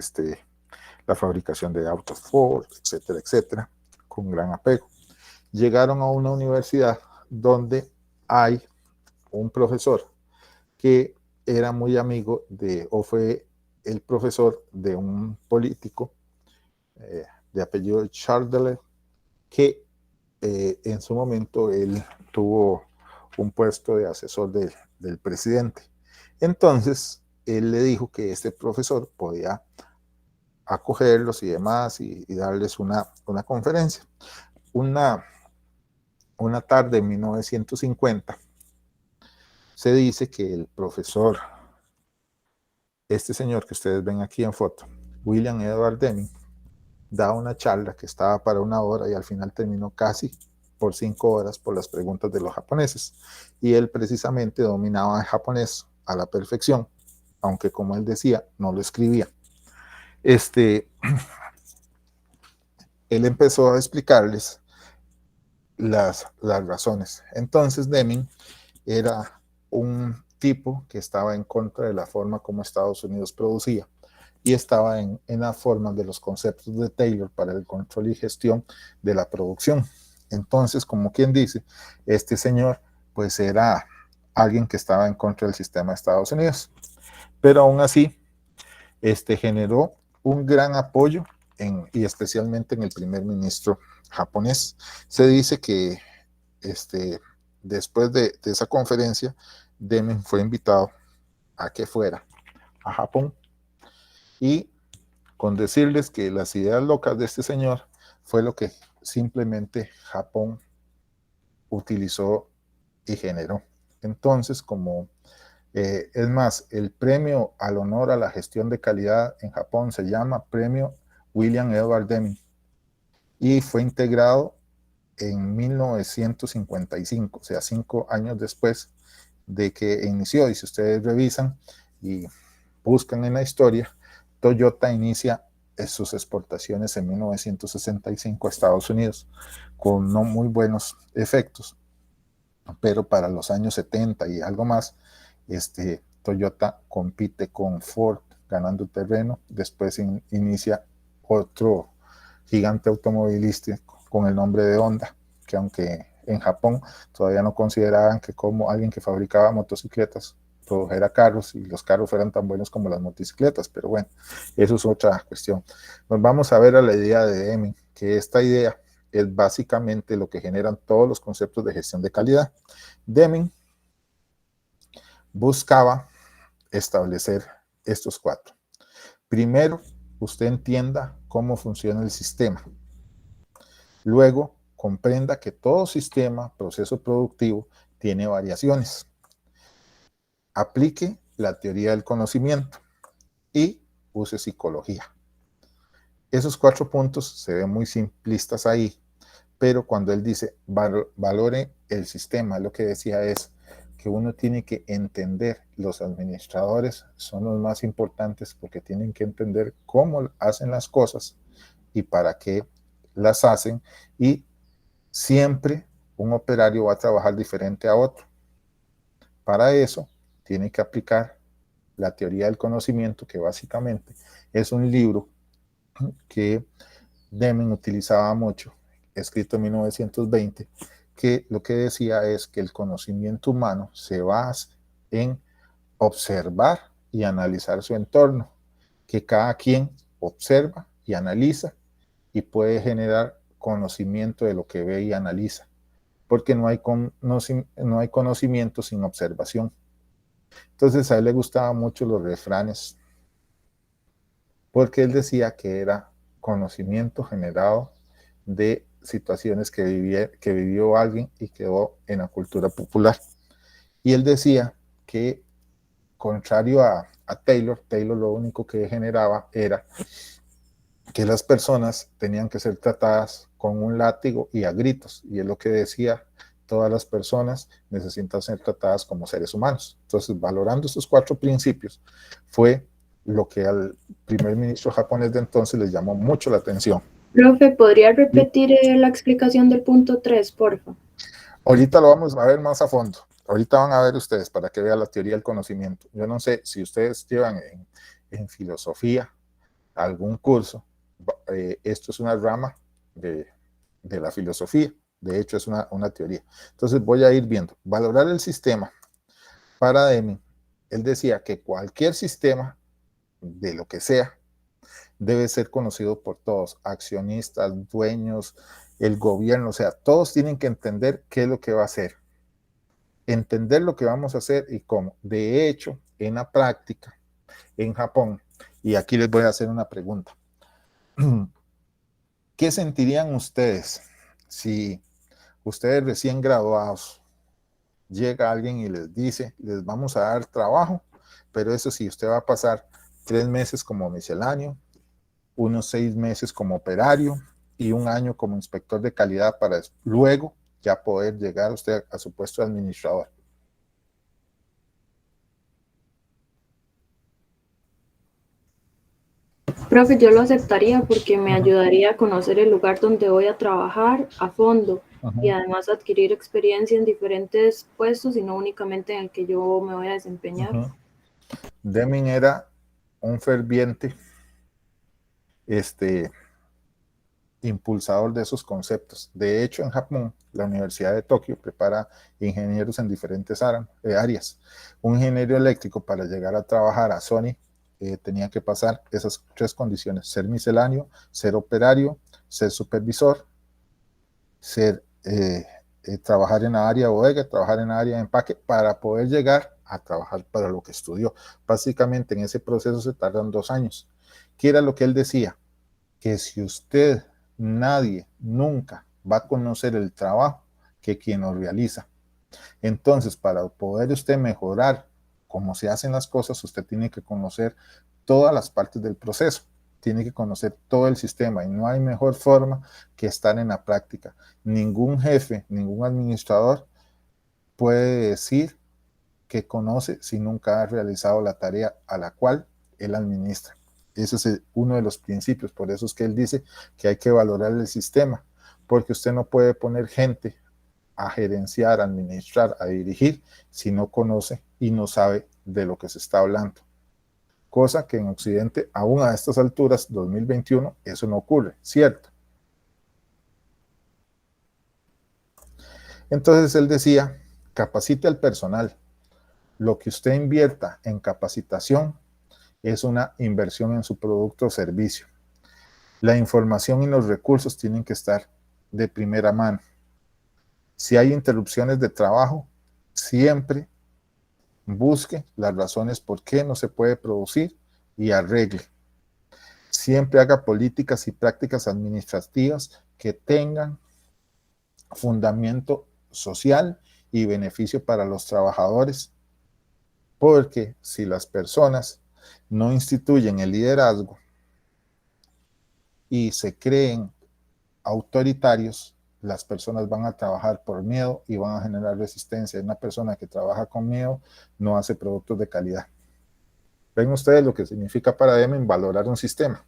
la fabricación de autos Ford, etcétera, etcétera, con gran apego. Llegaron a una universidad donde hay un profesor que era muy amigo o fue el profesor de un político de apellido Charles, que en su momento él tuvo un puesto de asesor del presidente. Entonces, él le dijo que este profesor podía acogerlos y demás y darles una conferencia. Una tarde en 1950, se dice que el profesor, este señor que ustedes ven aquí en foto, William Edward Deming, da una charla que estaba para 1 hora y al final terminó casi por 5 horas por las preguntas de los japoneses. Y él precisamente dominaba el japonés a la perfección, aunque como él decía, no lo escribía. Él empezó a explicarles las razones. Entonces Deming era un tipo que estaba en contra de la forma como Estados Unidos producía y estaba en la forma de los conceptos de Taylor para el control y gestión de la producción. Entonces, como quien dice, este señor pues era alguien que estaba en contra del sistema de Estados Unidos, pero aún así generó un gran apoyo y especialmente en el primer ministro japonés. Se dice que después de esa conferencia, Deming fue invitado a que fuera a Japón y con decirles que las ideas locas de este señor fue lo que simplemente Japón utilizó y generó. Entonces, es más, el premio al honor a la gestión de calidad en Japón se llama Premio William Edward Deming y fue integrado en 1955, o sea, 5 años después de que inició. Y si ustedes revisan y buscan en la historia, Toyota inicia sus exportaciones en 1965 a Estados Unidos con no muy buenos efectos, pero para los años 70 y algo más, Toyota compite con Ford ganando terreno. Después inicia otro gigante automovilístico con el nombre de Honda, que aunque en Japón todavía no consideraban que como alguien que fabricaba motocicletas produjera carros y los carros fueran tan buenos como las motocicletas, pero bueno, eso es otra cuestión. Nos vamos a ver a la idea de Deming, que esta idea es básicamente lo que generan todos los conceptos de gestión de calidad. Deming buscaba establecer estos 4. Primero, usted entienda cómo funciona el sistema. Luego, comprenda que todo sistema, proceso productivo, tiene variaciones. Aplique la teoría del conocimiento y use psicología. Esos 4 puntos se ven muy simplistas ahí, pero cuando él dice valore el sistema, lo que decía es que uno tiene que entender, los administradores son los más importantes porque tienen que entender cómo hacen las cosas y para qué las hacen, y siempre un operario va a trabajar diferente a otro. Para eso tiene que aplicar la teoría del conocimiento, que básicamente es un libro que Deming utilizaba mucho, escrito en 1920, que lo que decía es que el conocimiento humano se basa en observar y analizar su entorno, que cada quien observa y analiza y puede generar conocimiento de lo que ve y analiza, porque no hay conocimiento sin observación. Entonces a él le gustaban mucho los refranes, porque él decía que era conocimiento generado de situaciones que vivió alguien y quedó en la cultura popular. Y él decía que, contrario a Taylor lo único que generaba era que las personas tenían que ser tratadas con un látigo y a gritos, y es lo que decía: todas las personas necesitan ser tratadas como seres humanos. Entonces, valorando estos 4 principios, fue lo que al primer ministro japonés de entonces les llamó mucho la atención. Profe, ¿podría repetir la explicación del punto 3, porfa? Ahorita lo vamos a ver más a fondo. Ahorita van a ver ustedes para que vean la teoría del conocimiento. Yo no sé si ustedes llevan en filosofía algún curso. Esto es una rama de la filosofía. De hecho, es una teoría. Entonces voy a ir viendo. Valorar el sistema. Para Deming, él decía que cualquier sistema, de lo que sea, debe ser conocido por todos, accionistas, dueños, el gobierno, o sea, todos tienen que entender qué es lo que va a hacer, entender lo que vamos a hacer y cómo. De hecho, en la práctica, en Japón, y aquí les voy a hacer una pregunta, ¿qué sentirían ustedes si ustedes recién graduados llega alguien y les dice: les vamos a dar trabajo, pero eso sí, usted va a pasar 3 meses como misceláneo, unos 6 meses como operario y 1 año como inspector de calidad para luego ya poder llegar usted a su puesto de administrador? Profe, yo lo aceptaría porque me ayudaría a conocer el lugar donde voy a trabajar a fondo y además adquirir experiencia en diferentes puestos y no únicamente en el que yo me voy a desempeñar. Deming era un ferviente impulsador de esos conceptos. De hecho, en Japón, la Universidad de Tokio prepara ingenieros en diferentes áreas. Un ingeniero eléctrico, para llegar a trabajar a Sony, tenía que pasar esas 3 condiciones: ser misceláneo, ser operario, ser supervisor, trabajar en la área bodega, trabajar en la área de empaque, para poder llegar a trabajar para lo que estudió. Básicamente en ese proceso se tardan 2 años. ¿Qué era lo que él decía? Que si usted, nadie, nunca va a conocer el trabajo que quien lo realiza. Entonces, para poder usted mejorar cómo se hacen las cosas, usted tiene que conocer todas las partes del proceso, tiene que conocer todo el sistema, y no hay mejor forma que estar en la práctica. Ningún jefe, ningún administrador puede decir que conoce si nunca ha realizado la tarea a la cual él administra. Ese es uno de los principios. Por eso es que él dice que hay que valorar el sistema, porque usted no puede poner gente a gerenciar, a administrar, a dirigir, si no conoce y no sabe de lo que se está hablando. Cosa que en Occidente, aún a estas alturas, 2021, eso no ocurre, ¿cierto? Entonces él decía: capacite al personal. Lo que usted invierta en capacitación es una inversión en su producto o servicio. La información y los recursos tienen que estar de primera mano. Si hay interrupciones de trabajo, siempre busque las razones por qué no se puede producir y arregle. Siempre haga políticas y prácticas administrativas que tengan fundamento social y beneficio para los trabajadores, porque si las personas no instituyen el liderazgo y se creen autoritarios, las personas van a trabajar por miedo y van a generar resistencia. Una persona que trabaja con miedo no hace productos de calidad. Ven ustedes lo que significa para Deming valorar un sistema.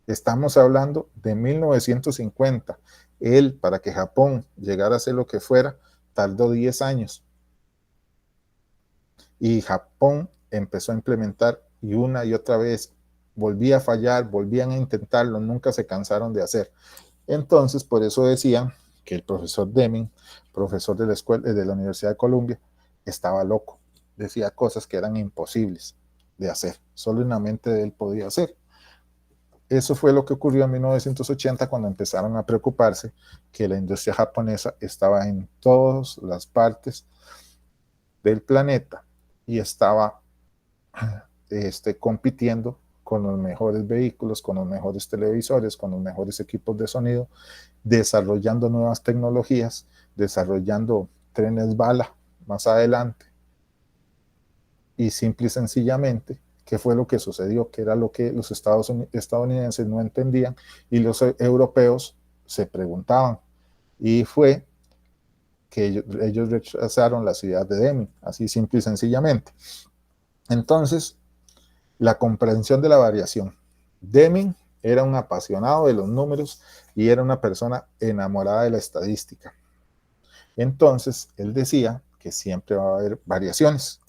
Estamos hablando de 1950. Él, para que Japón llegara a ser lo que fuera, tardó 10 años. Y Japón empezó a implementar, y una y otra vez volvía a fallar, volvían a intentarlo, nunca se cansaron de hacer. Entonces, por eso decían que el profesor Deming, profesor de la escuela de la Universidad de Columbia, estaba loco. Decía cosas que eran imposibles de hacer, solo en la mente de él podía hacer. eso fue lo que ocurrió en 1980 cuando empezaron a preocuparse que la industria japonesa estaba en todas las partes del planeta y estaba compitiendo con los mejores vehículos, con los mejores televisores, con los mejores equipos de sonido, desarrollando nuevas tecnologías, desarrollando trenes bala más adelante. Y simple y sencillamente, ¿qué fue lo que sucedió? Que era lo que los estadounidenses no entendían y los europeos se preguntaban. Y fue que ellos rechazaron las ideas de Deming, así simple y sencillamente. Entonces, la comprensión de la variación. Deming era un apasionado de los números y era una persona enamorada de la estadística. Entonces, él decía que siempre va a haber variaciones.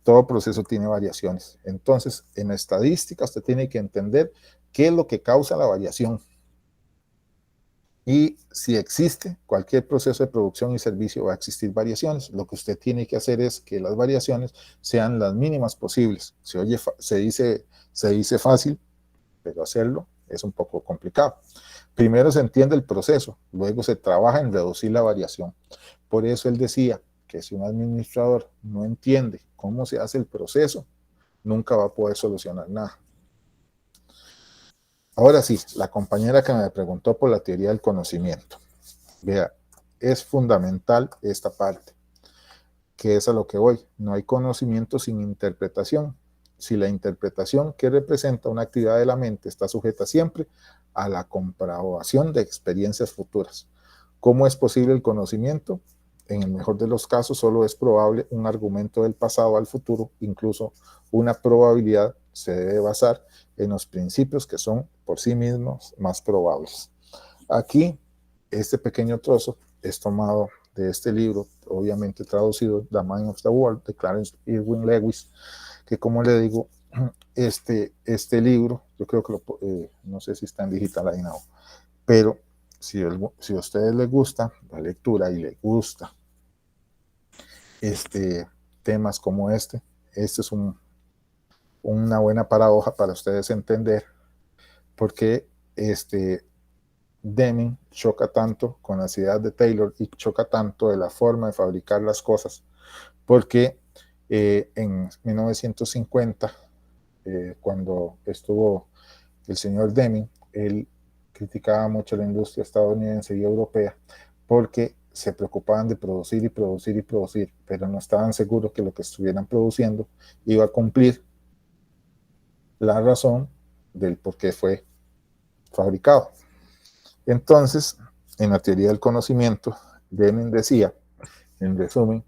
Todo proceso tiene variaciones. Entonces, en la estadística usted tiene que entender qué es lo que causa la variación. Y si existe cualquier proceso de producción y servicio, va a existir variaciones. Lo que usted tiene que hacer es que las variaciones sean las mínimas posibles. Se dice fácil, pero hacerlo es un poco complicado. Primero se entiende el proceso, luego se trabaja en reducir la variación. Por eso él decía que si un administrador no entiende cómo se hace el proceso, nunca va a poder solucionar nada. Ahora sí, la compañera que me preguntó por la teoría del conocimiento. Vea, es fundamental esta parte, que es a lo que voy. No hay conocimiento sin interpretación. Si la interpretación que representa una actividad de la mente está sujeta siempre a la comprobación de experiencias futuras. ¿Cómo es posible el conocimiento? En el mejor de los casos, solo es probable un argumento del pasado al futuro, incluso una probabilidad se debe basar en los principios que son por sí mismos más probables. Aquí, este pequeño trozo es tomado de este libro, obviamente traducido, The Mind of the World, de Clarence Irwin Lewis, que como le digo, este libro, yo creo que no sé si está en digital ahí no, pero si a ustedes les gusta la lectura y les gusta temas como este es una buena paradoja para ustedes entender por qué Deming choca tanto con las ideas de Taylor y choca tanto de la forma de fabricar las cosas, porque en 1950, cuando estuvo el señor Deming, él criticaba mucho la industria estadounidense y europea porque se preocupaban de producir y producir y producir, pero no estaban seguros que lo que estuvieran produciendo iba a cumplir la razón del por qué fue fabricado. Entonces, en la teoría del conocimiento, Deming decía, en resumen,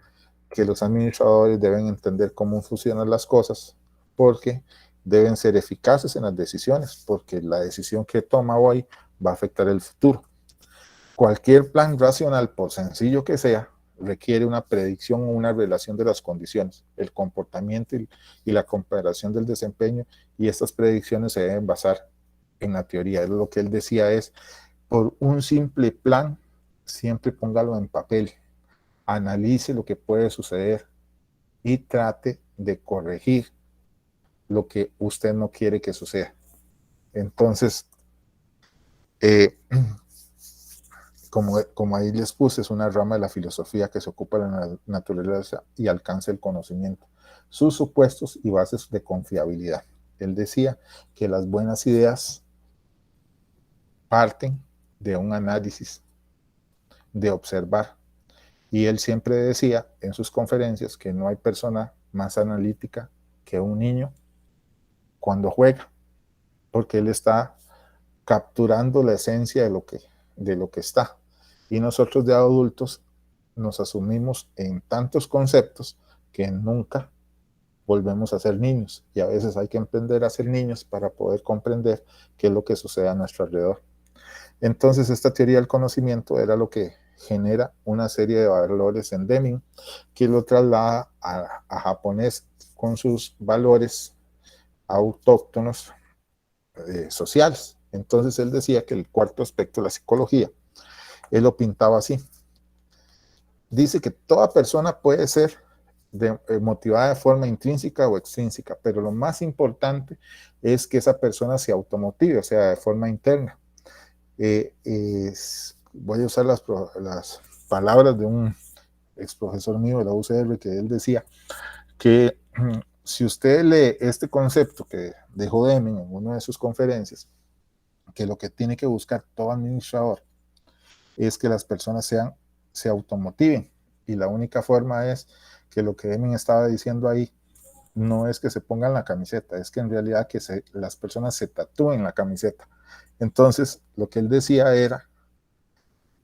que los administradores deben entender cómo funcionan las cosas porque deben ser eficaces en las decisiones, porque la decisión que toma hoy va a afectar el futuro. Cualquier plan racional, por sencillo que sea, requiere una predicción o una relación de las condiciones, el comportamiento y la comparación del desempeño, y estas predicciones se deben basar en la teoría. Lo que él decía es, por un simple plan, siempre póngalo en papel, analice lo que puede suceder y trate de corregir lo que usted no quiere que suceda. Entonces, como ahí les puse, es una rama de la filosofía que se ocupa de la naturaleza y alcanza el conocimiento, sus supuestos y bases de confiabilidad. Él decía que las buenas ideas parten de un análisis, de observar. Y él siempre decía en sus conferencias que no hay persona más analítica que un niño cuando juega, porque él está capturando la esencia de lo que está. Y nosotros de adultos nos asumimos en tantos conceptos que nunca volvemos a ser niños. Y a veces hay que aprender a ser niños para poder comprender qué es lo que sucede a nuestro alrededor. Entonces, esta teoría del conocimiento era lo que genera una serie de valores en Deming que lo traslada a japonés con sus valores autóctonos sociales. Entonces él decía que el cuarto aspecto de la psicología, él lo pintaba así. Dice que toda persona puede ser motivada de forma intrínseca o extrínseca, pero lo más importante es que esa persona se automotive, o sea, de forma interna. Voy a usar las palabras de un ex profesor mío de la UCR, que él decía que si usted lee este concepto que dejó Deming en una de sus conferencias, que lo que tiene que buscar todo administrador es que las personas se automotiven, y la única forma es que lo que Deming estaba diciendo ahí no es que se pongan la camiseta, es que en realidad que las personas se tatúen la camiseta. Entonces, lo que él decía era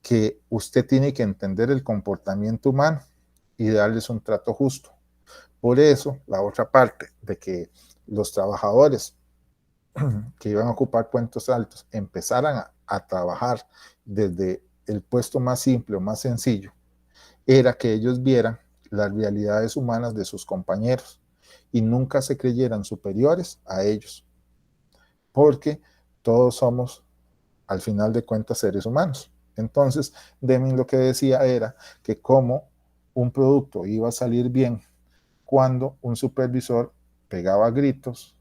que usted tiene que entender el comportamiento humano y darles un trato justo. Por eso, la otra parte de que los trabajadores que iban a ocupar puestos altos empezaran a trabajar desde el puesto más simple o más sencillo, era que ellos vieran las realidades humanas de sus compañeros y nunca se creyeran superiores a ellos, porque todos somos, al final de cuentas, seres humanos. Entonces, Deming lo que decía era que como un producto iba a salir bien cuando un supervisor pegaba gritos,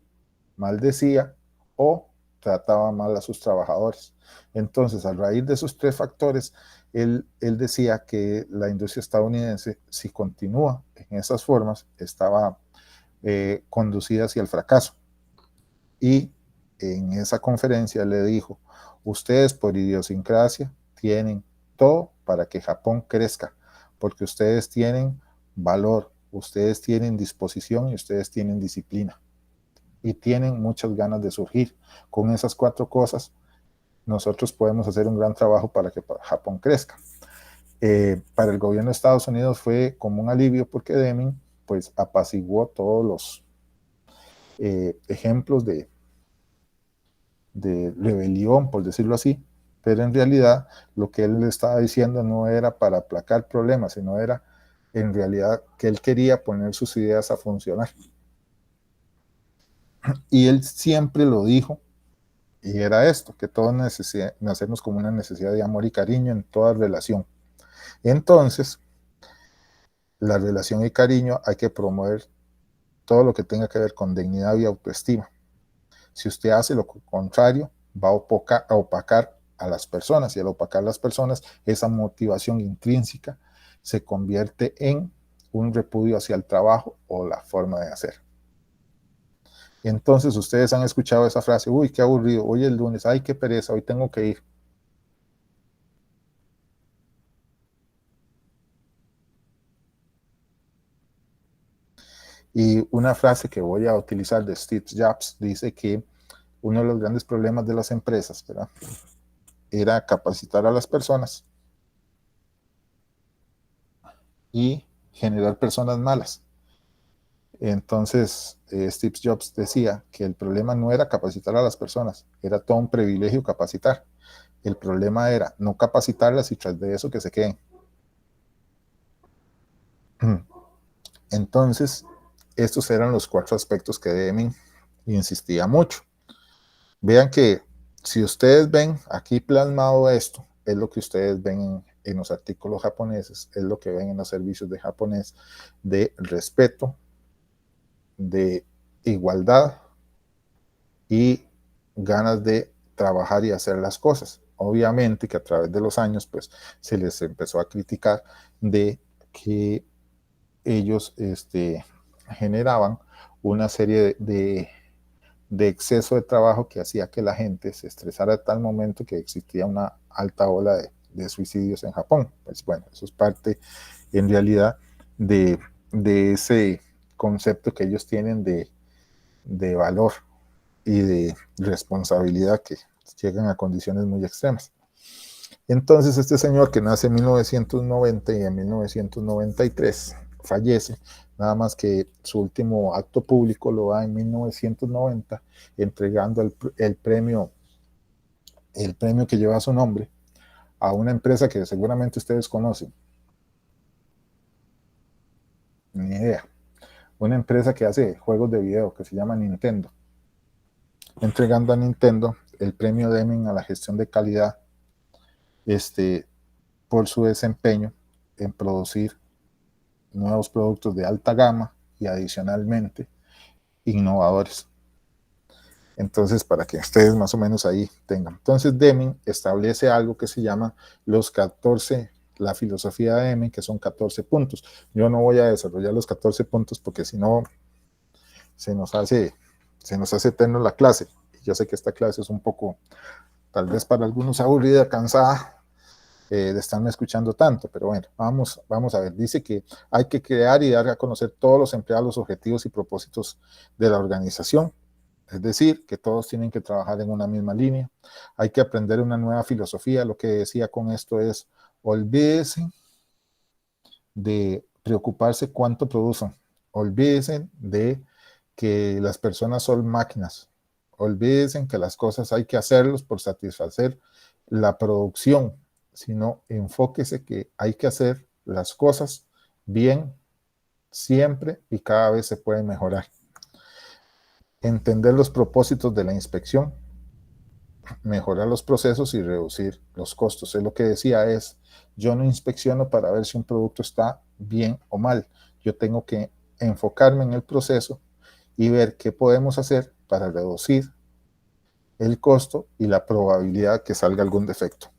maldecía o trataba mal a sus trabajadores. Entonces, a raíz de esos tres factores, él decía que la industria estadounidense, si continúa en esas formas, estaba conducida hacia el fracaso. Y en esa conferencia le dijo: ustedes por idiosincrasia tienen todo para que Japón crezca, porque ustedes tienen valor, ustedes tienen disposición y ustedes tienen disciplina y tienen muchas ganas de surgir. Con esas cuatro cosas nosotros podemos hacer un gran trabajo para que Japón crezca. Para el gobierno de Estados Unidos fue como un alivio, porque Deming pues apaciguó todos los ejemplos de rebelión, por decirlo así, pero en realidad lo que él le estaba diciendo no era para aplacar problemas, sino era en realidad que él quería poner sus ideas a funcionar. Y él siempre lo dijo, y era esto, que todos nacemos como una necesidad de amor y cariño en toda relación. Entonces, la relación y cariño hay que promover todo lo que tenga que ver con dignidad y autoestima. Si usted hace lo contrario, va a opacar a las personas, y al opacar a las personas, esa motivación intrínseca se convierte en un repudio hacia el trabajo o la forma de hacer. Y entonces ustedes han escuchado esa frase: uy, qué aburrido, hoy es lunes, ay, qué pereza, hoy tengo que ir. Y una frase que voy a utilizar de Steve Jobs dice que uno de los grandes problemas de las empresas, ¿verdad?, era capacitar a las personas y generar personas malas. Entonces, Steve Jobs decía que el problema no era capacitar a las personas, era todo un privilegio capacitar. El problema era no capacitarlas y tras de eso que se queden. Entonces, estos eran los cuatro aspectos que Deming insistía mucho. Vean que si ustedes ven aquí plasmado esto, es lo que ustedes ven en los artículos japoneses, es lo que ven en los servicios de japonés, de respeto, de igualdad y ganas de trabajar y hacer las cosas. Obviamente que a través de los años pues se les empezó a criticar de que ellos generaban una serie de exceso de trabajo que hacía que la gente se estresara a tal momento que existía una alta ola de suicidios en Japón. Pues bueno, eso es parte en realidad de ese concepto que ellos tienen de valor y de responsabilidad, que llegan a condiciones muy extremas. Entonces este señor, que nace en 1990 y en 1993 fallece, nada más que su último acto público lo da en 1990, entregando el premio que lleva su nombre a una empresa que seguramente ustedes conocen. Ni idea. Una empresa que hace juegos de video que se llama Nintendo, entregando a Nintendo el premio Deming a la gestión de calidad por su desempeño en producir nuevos productos de alta gama y adicionalmente innovadores. Entonces, para que ustedes más o menos ahí tengan. Entonces, Deming establece algo que se llama la filosofía de Deming, que son 14 puntos. Yo no voy a desarrollar los 14 puntos porque si no, se nos hace eterno la clase. Yo sé que esta clase es un poco, tal vez para algunos aburrida, cansada de estarme escuchando tanto, pero bueno, vamos a ver. Dice que hay que crear y dar a conocer todos los empleados los objetivos y propósitos de la organización. Es decir, que todos tienen que trabajar en una misma línea. Hay que aprender una nueva filosofía. Lo que decía con esto es, olvídense de preocuparse cuánto producen. Olvídense de que las personas son máquinas. Olvídense que las cosas hay que hacerlos por satisfacer la producción, sino enfóquese que hay que hacer las cosas bien siempre y cada vez se puede mejorar. Entender los propósitos de la inspección, mejorar los procesos y reducir los costos. Es lo que decía es, yo no inspecciono para ver si un producto está bien o mal. Yo tengo que enfocarme en el proceso y ver qué podemos hacer para reducir el costo y la probabilidad que salga algún defecto.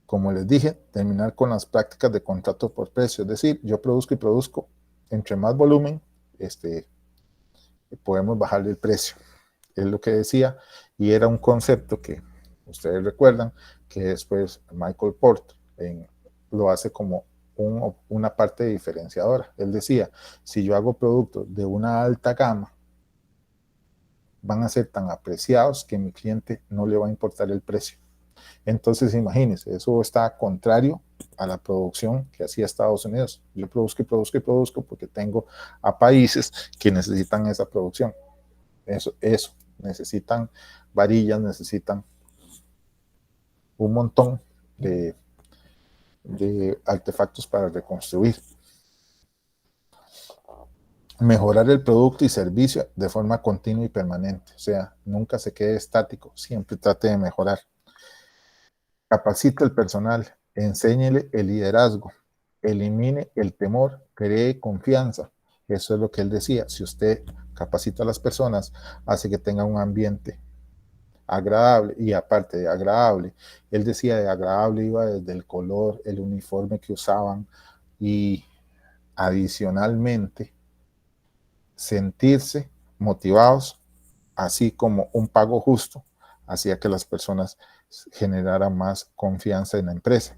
Como les dije, terminar con las prácticas de contrato por precio. Es decir, yo produzco y produzco. Entre más volumen, podemos bajarle el precio. Es lo que decía, y era un concepto que ustedes recuerdan que después Michael Porter lo hace como una parte diferenciadora. Él decía, si yo hago productos de una alta gama, van a ser tan apreciados que a mi cliente no le va a importar el precio. Entonces, imagínense, eso está contrario a la producción que hacía Estados Unidos. Yo produzco y produzco y produzco porque tengo a países que necesitan esa producción. Eso, necesitan varillas, necesitan un montón de artefactos para reconstruir. Mejorar el producto y servicio de forma continua y permanente, o sea, nunca se quede estático, siempre trate de mejorar. Capacita el personal, enséñele el liderazgo, elimine el temor, cree confianza. Eso es lo que él decía, si usted capacita a las personas, hace que tengan un ambiente agradable, y aparte de agradable, él decía de agradable iba desde el color, el uniforme que usaban, y adicionalmente sentirse motivados, así como un pago justo, hacía que las personas generaran más confianza en la empresa.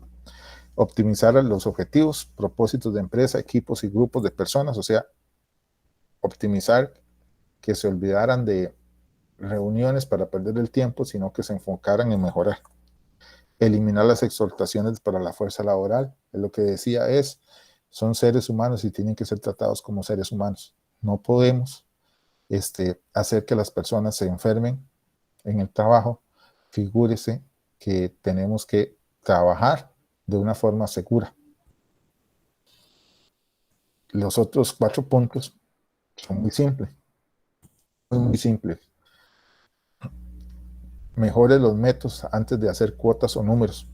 Optimizar los objetivos, propósitos de empresa, equipos y grupos de personas, o sea, optimizar que se olvidaran de reuniones para perder el tiempo, sino que se enfocaran en mejorar. Eliminar las exhortaciones para la fuerza laboral, es lo que decía son seres humanos y tienen que ser tratados como seres humanos. No podemos hacer que las personas se enfermen en el trabajo. Figúrese que tenemos que trabajar de una forma segura. Los otros 4 puntos son muy simples. Muy simples. Mejore los métodos antes de hacer cuotas o números.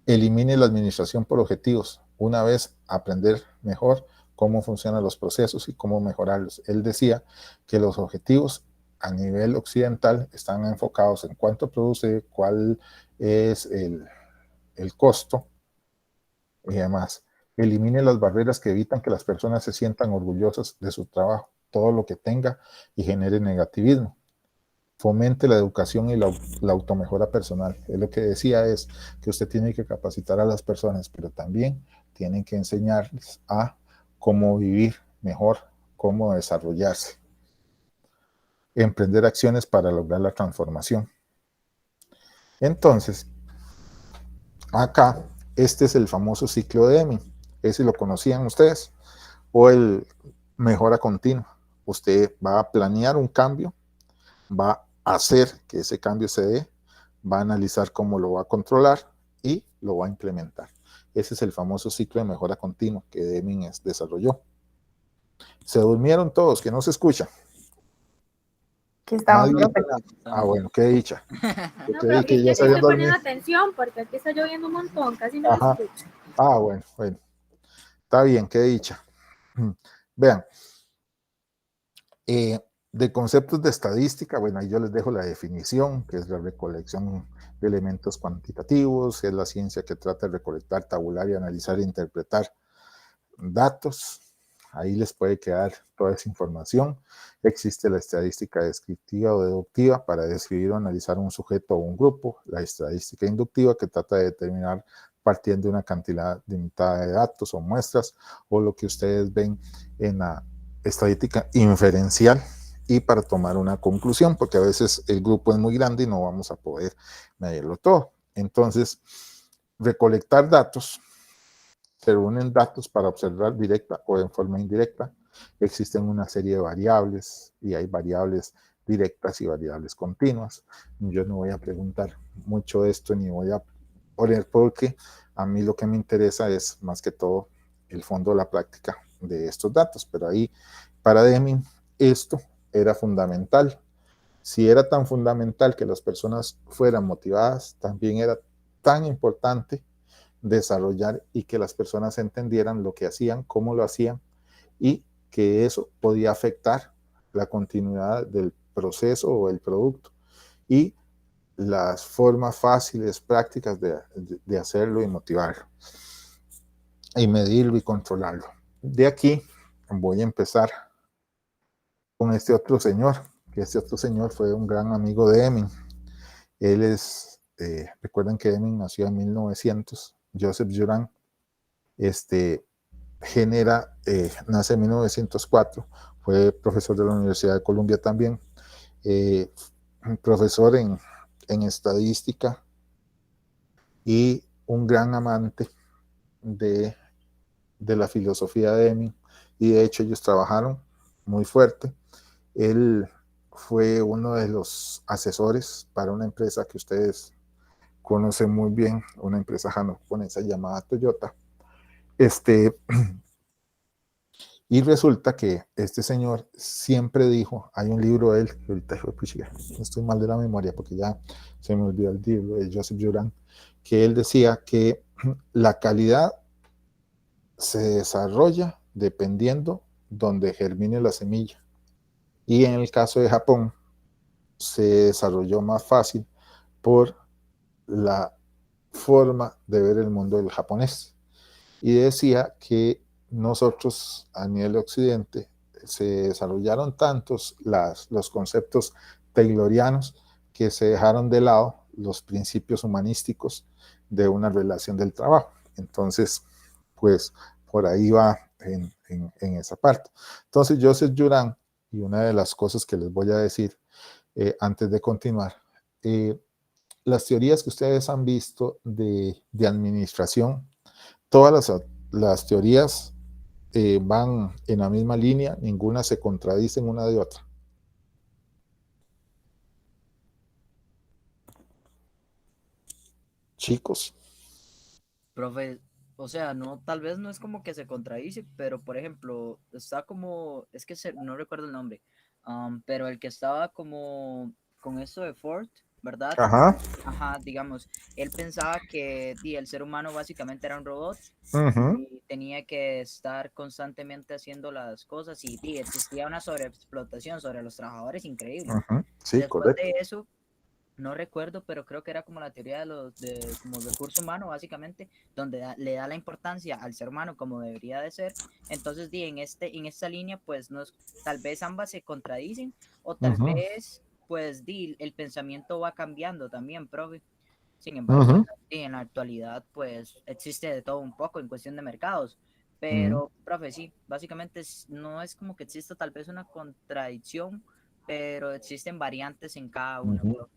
Elimine la administración por objetivos. Una vez aprender mejor cómo funcionan los procesos y cómo mejorarlos. Él decía que los objetivos a nivel occidental están enfocados en cuánto produce, cuál es el costo y demás. Elimine las barreras que evitan que las personas se sientan orgullosas de su trabajo, todo lo que tenga y genere negativismo. Fomente la educación y la automejora personal. Es lo que decía que usted tiene que capacitar a las personas, pero también tienen que enseñarles a cómo vivir mejor, cómo desarrollarse. Emprender acciones para lograr la transformación. Entonces, acá, este es el famoso ciclo de Deming. Ese lo conocían ustedes. O el mejora continua. Usted va a planear un cambio, va a hacer que ese cambio se dé, va a analizar cómo lo va a controlar y lo va a implementar. Ese es el famoso ciclo de mejora continua que Deming desarrolló. Se durmieron todos, que no se escucha. Aquí estamos, Nadie profe. dice nada. Ah, bueno, qué dicha. No, Creí pero que que ya yo se sí habían estoy poniendo dormido. atención porque aquí está lloviendo un montón, casi no lo Ajá. escucho. Ah, bueno, bueno. Está bien, qué dicha. Vean, de conceptos de estadística, bueno, ahí yo les dejo la definición, que es la recolección de elementos cuantitativos, es la ciencia que trata de recolectar, tabular y analizar e interpretar datos. Ahí les puede quedar toda esa información. Existe la estadística descriptiva o deductiva para describir o analizar un sujeto o un grupo. La estadística inductiva que trata de determinar partiendo de una cantidad limitada de datos o muestras, o lo que ustedes ven en la estadística inferencial, y para tomar una conclusión, porque a veces el grupo es muy grande y no vamos a poder medirlo todo. Entonces, recolectar datos, se reúnen datos para observar directa o en forma indirecta. Existen una serie de variables y hay variables directas y variables continuas. Yo no voy a preguntar mucho esto ni voy a poner, porque a mí lo que me interesa es más que todo el fondo de la práctica de estos datos, pero ahí para Deming esto era fundamental. Si era tan fundamental que las personas fueran motivadas, también era tan importante desarrollar y que las personas entendieran lo que hacían, cómo lo hacían, y que eso podía afectar la continuidad del proceso o el producto y las formas fáciles, prácticas de hacerlo y motivarlo y medirlo y controlarlo. De aquí voy a empezar con este otro señor, que este otro señor fue un gran amigo de Deming. Él es, recuerden que Deming nació en 1900, Joseph Juran, nace en 1904, fue profesor de la Universidad de Columbia también, profesor en estadística y un gran amante de la filosofía de Deming, y de hecho ellos trabajaron muy fuerte. Él fue uno de los asesores para una empresa que ustedes conocen muy bien, una empresa japonesa llamada Toyota. Y resulta que este señor siempre dijo, hay un libro de él, que ahorita estoy mal de la memoria porque ya se me olvidó el libro de Joseph Juran, que él decía que la calidad se desarrolla dependiendo donde germine la semilla. Y en el caso de Japón, se desarrolló más fácil por la forma de ver el mundo del japonés. Y decía que nosotros a nivel de occidente se desarrollaron tantos los conceptos taylorianos que se dejaron de lado los principios humanísticos de una relación del trabajo. Entonces, pues por ahí va en esa parte. Entonces, Joseph Juran, y una de las cosas que les voy a decir antes de continuar, las teorías que ustedes han visto de administración, todas las teorías van en la misma línea, ninguna se contradice en una de otra. Chicos. Profe, o sea, no, tal vez no es como que se contradice, pero por ejemplo, está como, es que no recuerdo el nombre, pero el que estaba como con esto de Ford, ¿verdad? Ajá. Ajá, digamos, él pensaba que el ser humano básicamente era un robot y tenía que estar constantemente haciendo las cosas y existía una sobreexplotación sobre los trabajadores increíble. Sí, Después correcto. de eso, no recuerdo, pero creo que era como la teoría de como recurso humano, básicamente, donde le da la importancia al ser humano como debería de ser. Entonces, en esta línea, pues, tal vez ambas se contradicen, o tal vez, pues, el pensamiento va cambiando también, profe. Sin embargo, en la actualidad, pues, existe de todo un poco en cuestión de mercados. Pero, profe, sí, básicamente no es como que exista tal vez una contradicción, pero existen variantes en cada uno, profe.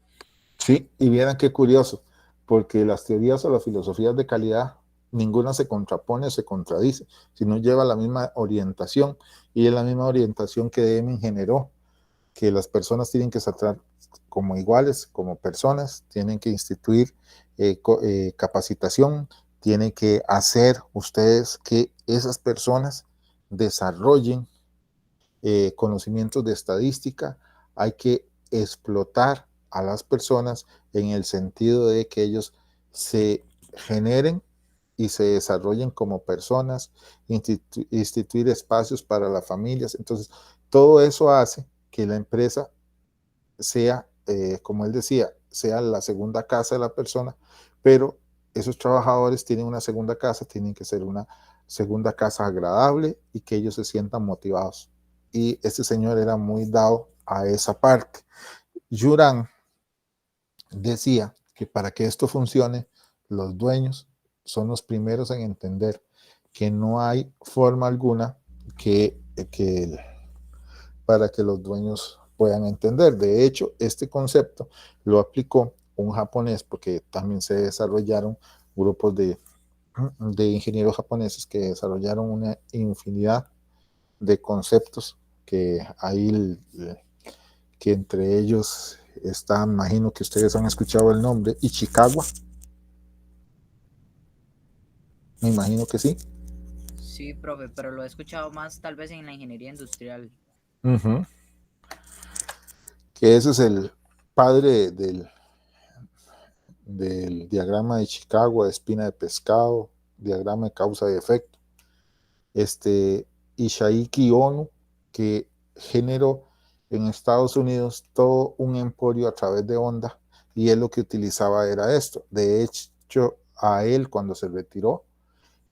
Sí, y vieran qué curioso, porque las teorías o las filosofías de calidad, ninguna se contrapone o se contradice, sino lleva la misma orientación, y es la misma orientación que Deming generó, que las personas tienen que tratar como iguales, como personas, tienen que instituir capacitación, tienen que hacer ustedes que esas personas desarrollen conocimientos de estadística, hay que explotar a las personas en el sentido de que ellos se generen y se desarrollen como personas, instituir espacios para las familias. Entonces, todo eso hace que la empresa sea, como él decía, sea la segunda casa de la persona, pero esos trabajadores tienen una segunda casa, tienen que ser una segunda casa agradable y que ellos se sientan motivados. Y este señor era muy dado a esa parte. Juran decía que para que esto funcione, los dueños son los primeros en entender que no hay forma alguna para que los dueños puedan entender. De hecho, este concepto lo aplicó un japonés, porque también se desarrollaron grupos de ingenieros japoneses que desarrollaron una infinidad de conceptos que ahí, que entre ellos está, imagino que ustedes han escuchado el nombre, Ichikawa. Me imagino que sí. Sí, profe, pero lo he escuchado más tal vez en la ingeniería industrial. Que ese es el padre del diagrama de Chicago, de espina de pescado, diagrama de causa y efecto. Ishaiki Ono, que generó en Estados Unidos todo un emporio a través de Honda, y él lo que utilizaba era esto. De hecho, a él cuando se retiró,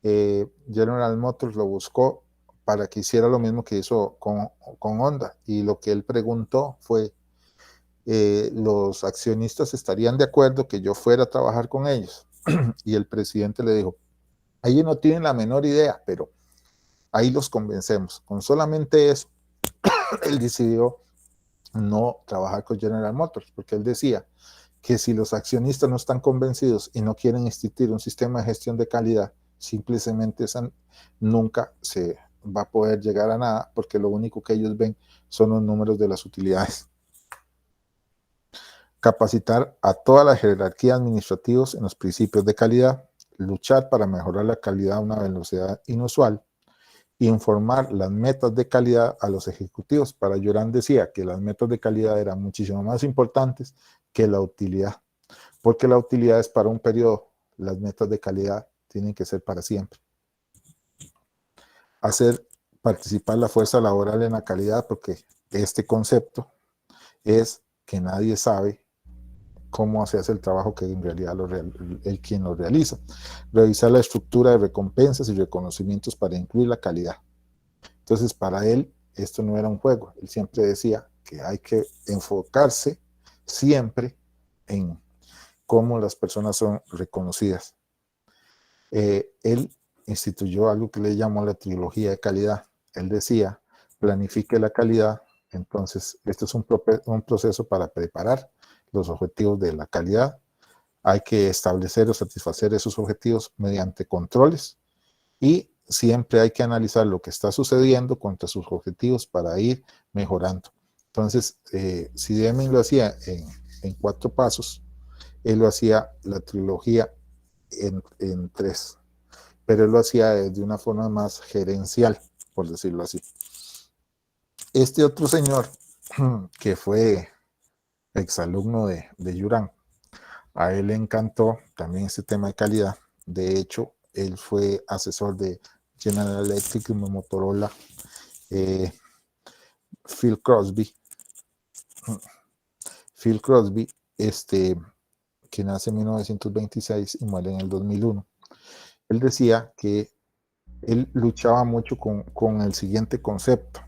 General Motors lo buscó para que hiciera lo mismo que hizo con Honda, y lo que él preguntó fue, los accionistas estarían de acuerdo que yo fuera a trabajar con ellos. Y el presidente le dijo, ellos no tienen la menor idea, pero ahí los convencemos. Con solamente eso, él decidió no trabajar con General Motors, porque él decía que si los accionistas no están convencidos y no quieren instituir un sistema de gestión de calidad, simplemente nunca se va a poder llegar a nada, porque lo único que ellos ven son los números de las utilidades. Capacitar a toda la jerarquía administrativa en los principios de calidad, luchar para mejorar la calidad a una velocidad inusual, informar las metas de calidad a los ejecutivos. Para Juran decía que las metas de calidad eran muchísimo más importantes que la utilidad, porque la utilidad es para un periodo, las metas de calidad tienen que ser para siempre. Hacer participar la fuerza laboral en la calidad, porque este concepto es que nadie sabe cómo se hace el trabajo que en realidad el quien lo realiza. Revisar la estructura de recompensas y reconocimientos para incluir la calidad. Entonces, para él, esto no era un juego. Él siempre decía que hay que enfocarse siempre en cómo las personas son reconocidas. Él instituyó algo que le llamó la trilogía de calidad. Él decía, planifique la calidad. Entonces, esto es un proceso para preparar los objetivos de la calidad. Hay que establecer o satisfacer esos objetivos mediante controles, y siempre hay que analizar lo que está sucediendo contra sus objetivos para ir mejorando. Entonces, si Deming lo hacía en 4 pasos, él lo hacía la trilogía en 3, pero él lo hacía de una forma más gerencial, por decirlo así. Este otro señor, que fue exalumno de Juran, a él le encantó también este tema de calidad. De hecho, él fue asesor de General Electric y Motorola. Phil Crosby, que nace en 1926 y muere en el 2001. Él decía que él luchaba mucho con el siguiente concepto,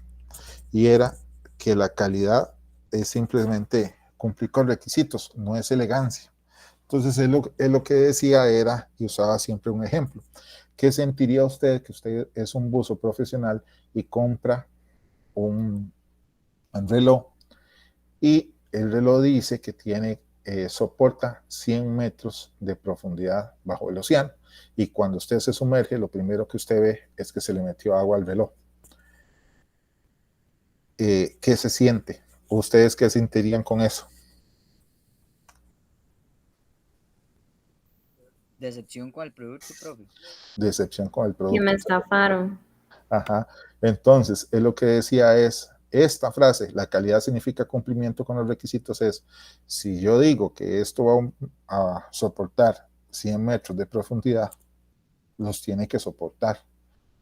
y era que la calidad es simplemente cumplir con requisitos, no es elegancia. Entonces él lo que decía era, y usaba siempre un ejemplo, ¿qué sentiría usted que usted es un buzo profesional y compra un reloj, y el reloj dice que soporta 100 metros de profundidad bajo el océano, y cuando usted se sumerge, lo primero que usted ve es que se le metió agua al reloj? ¿Qué se siente? ¿Ustedes qué sentirían con eso? Decepción con el producto, profe. Decepción con el producto. Que me estafaron. Ajá. Entonces, él lo que decía es, esta frase, la calidad significa cumplimiento con los requisitos, es, si yo digo que esto va a soportar 100 metros de profundidad, los tiene que soportar.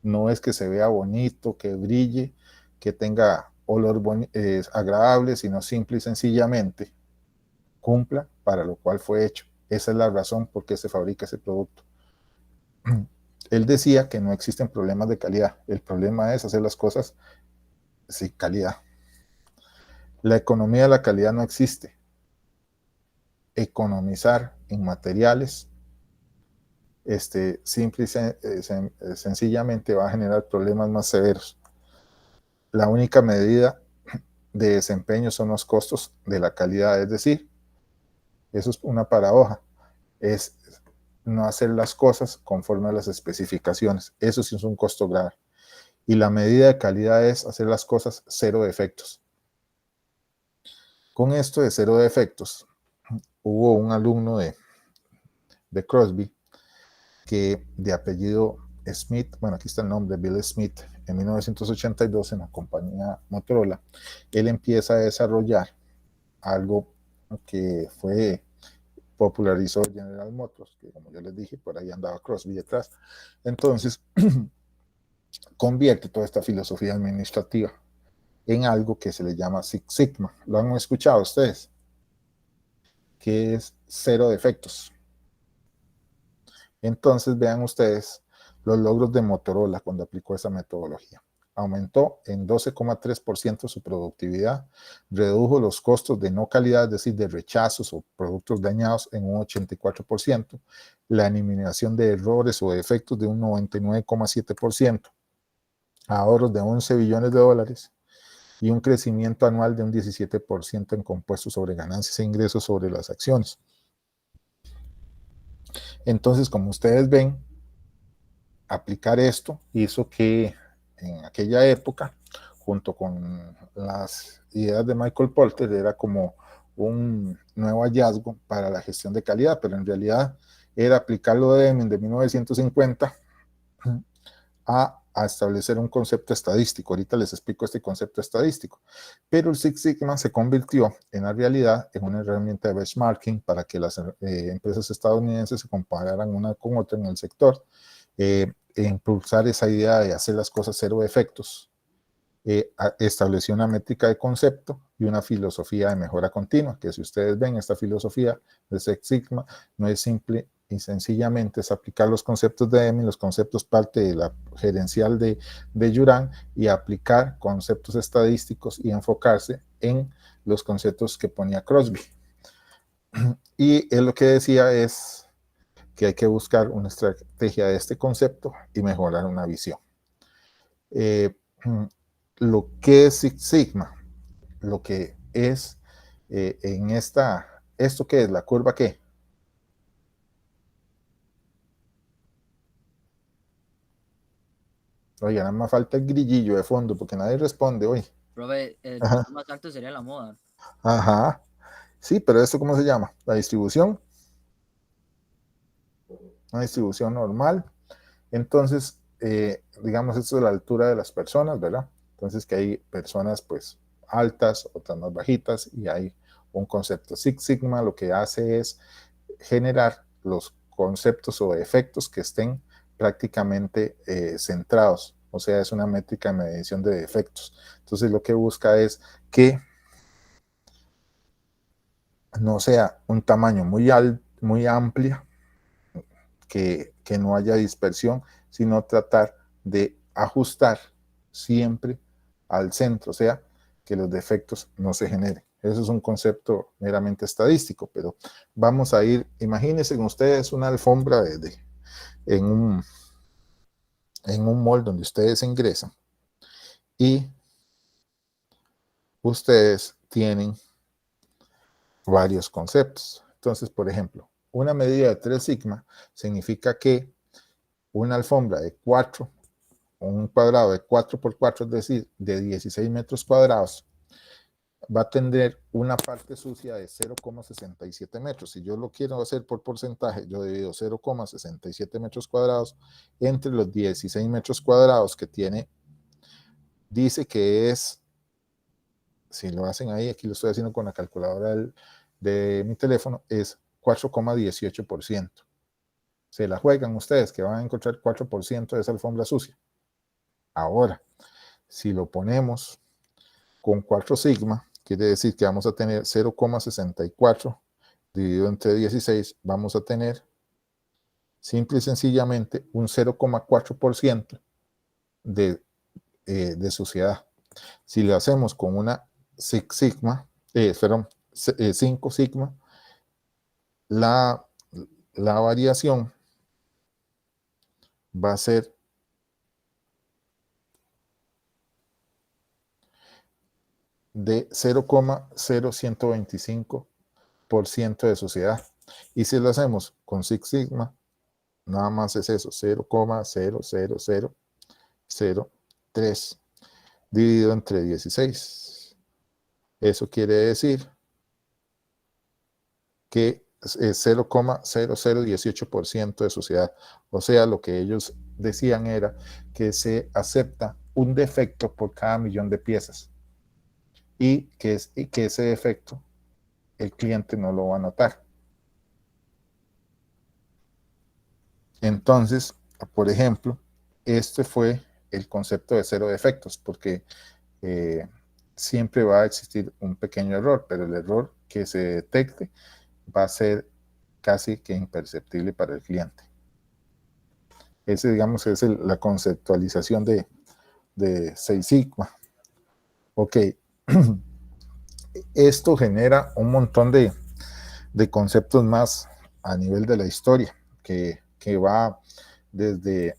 No es que se vea bonito, que brille, que tenga olor agradable, sino simple y sencillamente cumpla para lo cual fue hecho. Esa es la razón por qué se fabrica ese producto. Él decía que no existen problemas de calidad. El problema es hacer las cosas sin calidad. La economía de la calidad no existe. Economizar en materiales simple y sencillamente va a generar problemas más severos. La única medida de desempeño son los costos de la calidad, es decir, eso es una paradoja, es no hacer las cosas conforme a las especificaciones. Eso sí es un costo grave. Y la medida de calidad es hacer las cosas cero defectos. Con esto de cero defectos, hubo un alumno de Crosby que de apellido Smith, bueno, aquí está el nombre, Bill Smith, en 1982 en la compañía Motorola, él empieza a desarrollar algo que popularizó General Motors, que como yo les dije, por ahí andaba Crosby detrás. Entonces, convierte toda esta filosofía administrativa en algo que se le llama Six Sigma. ¿Lo han escuchado ustedes? Que es cero defectos. Entonces, vean ustedes los logros de Motorola cuando aplicó esa metodología. Aumentó en 12,3% su productividad, redujo los costos de no calidad, es decir, de rechazos o productos dañados en un 84%, la eliminación de errores o defectos de un 99,7%, ahorros de 11 billones de dólares y un crecimiento anual de un 17% en compuestos sobre ganancias e ingresos sobre las acciones. Entonces, como ustedes ven, aplicar esto hizo que en aquella época, junto con las ideas de Michael Porter, era como un nuevo hallazgo para la gestión de calidad, pero en realidad era aplicar lo de Deming de 1950 a establecer un concepto estadístico. Ahorita les explico este concepto estadístico. Pero el Six Sigma se convirtió en la realidad en una herramienta de benchmarking para que las empresas estadounidenses se compararan una con otra en el sector. E impulsar esa idea de hacer las cosas cero defectos. Estableció una métrica de concepto y una filosofía de mejora continua, que si ustedes ven esta filosofía de Six Sigma, no es simple y sencillamente es aplicar los conceptos de Deming, los conceptos parte de la gerencial de Juran, y aplicar conceptos estadísticos y enfocarse en los conceptos que ponía Crosby. Y él lo que decía es que hay que buscar una estrategia de este concepto y mejorar una visión. Lo que es Six Sigma, lo que es en ¿esto qué es? ¿La curva qué? Oiga, nada más falta el grillillo de fondo porque nadie responde hoy. Profe, el punto más alto sería la moda. Ajá. Sí, pero ¿esto cómo se llama? La distribución. Una distribución normal. Entonces, digamos, esto es la altura de las personas, ¿verdad? Entonces, que hay personas, pues, altas, otras más bajitas, y hay un concepto. Six Sigma lo que hace es generar los conceptos o efectos que estén prácticamente centrados. O sea, es una métrica de medición de defectos. Entonces, lo que busca es que no sea un tamaño muy amplio, que no haya dispersión, sino tratar de ajustar siempre al centro, o sea, que los defectos no se generen. Eso es un concepto meramente estadístico, pero vamos a ir, imagínense ustedes una alfombra en un mall donde ustedes ingresan y ustedes tienen varios conceptos. Entonces, por ejemplo, una medida de 3 sigma significa que una alfombra de 4, un cuadrado de 4 por 4, es decir, de 16 metros cuadrados, va a tener una parte sucia de 0,67 metros. Si yo lo quiero hacer por porcentaje, yo divido 0,67 metros cuadrados entre los 16 metros cuadrados que tiene. Dice que es si lo hacen ahí, aquí lo estoy haciendo con la calculadora de mi teléfono, es 4,18%. Se la juegan ustedes que van a encontrar 4% de esa alfombra sucia. Ahora, si lo ponemos con 4 sigma, quiere decir que vamos a tener 0,64 dividido entre 16, vamos a tener simple y sencillamente un 0,4% de suciedad. Si lo hacemos con una 5 sigma, la variación va a ser de 0,0125% de suciedad. Y si lo hacemos con Six Sigma, nada más es eso, 0,00003 dividido entre 16. Eso quiere decir que es 0,0018% de suciedad. O sea, lo que ellos decían era que se acepta un defecto por cada millón de piezas y que ese defecto el cliente no lo va a notar. Entonces, por ejemplo, este fue el concepto de cero defectos, porque siempre va a existir un pequeño error, pero el error que se detecte va a ser casi que imperceptible para el cliente. Ese, digamos, es la conceptualización de Six Sigma. Ok. Esto genera un montón de conceptos más a nivel de la historia, que va desde,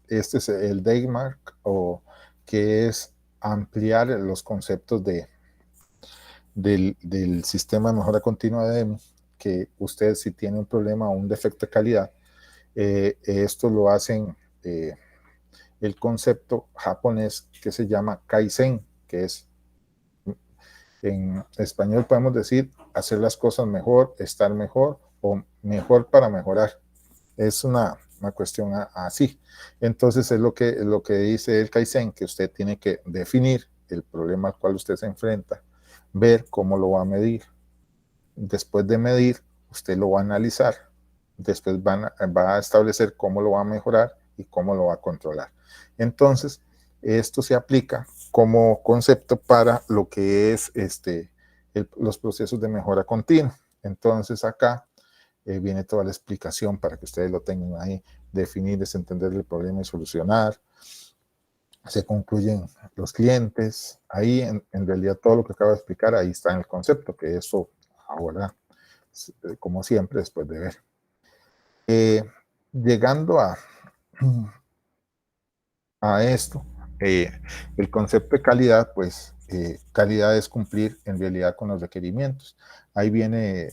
este es el Daymark, o que es ampliar los conceptos del sistema de mejora continua de DEMI, que usted si tiene un problema o un defecto de calidad, esto lo hacen el concepto japonés que se llama Kaizen, que es, en español podemos decir hacer las cosas mejor, estar mejor o mejor para mejorar. Es una cuestión así. Entonces es lo que dice el Kaizen, que usted tiene que definir el problema al cual usted se enfrenta, ver cómo lo va a medir. Después de medir, usted lo va a analizar. Después va a establecer cómo lo va a mejorar y cómo lo va a controlar. Entonces, esto se aplica como concepto para lo que es los procesos de mejora continua. Entonces, acá viene toda la explicación para que ustedes lo tengan ahí. Definir, desentender el problema y solucionar. Se concluyen los clientes. Ahí, en realidad, todo lo que acabo de explicar, ahí está en el concepto, que eso ahora, como siempre, después de ver. Llegando a esto, el concepto de calidad, pues calidad es cumplir en realidad con los requerimientos. Ahí viene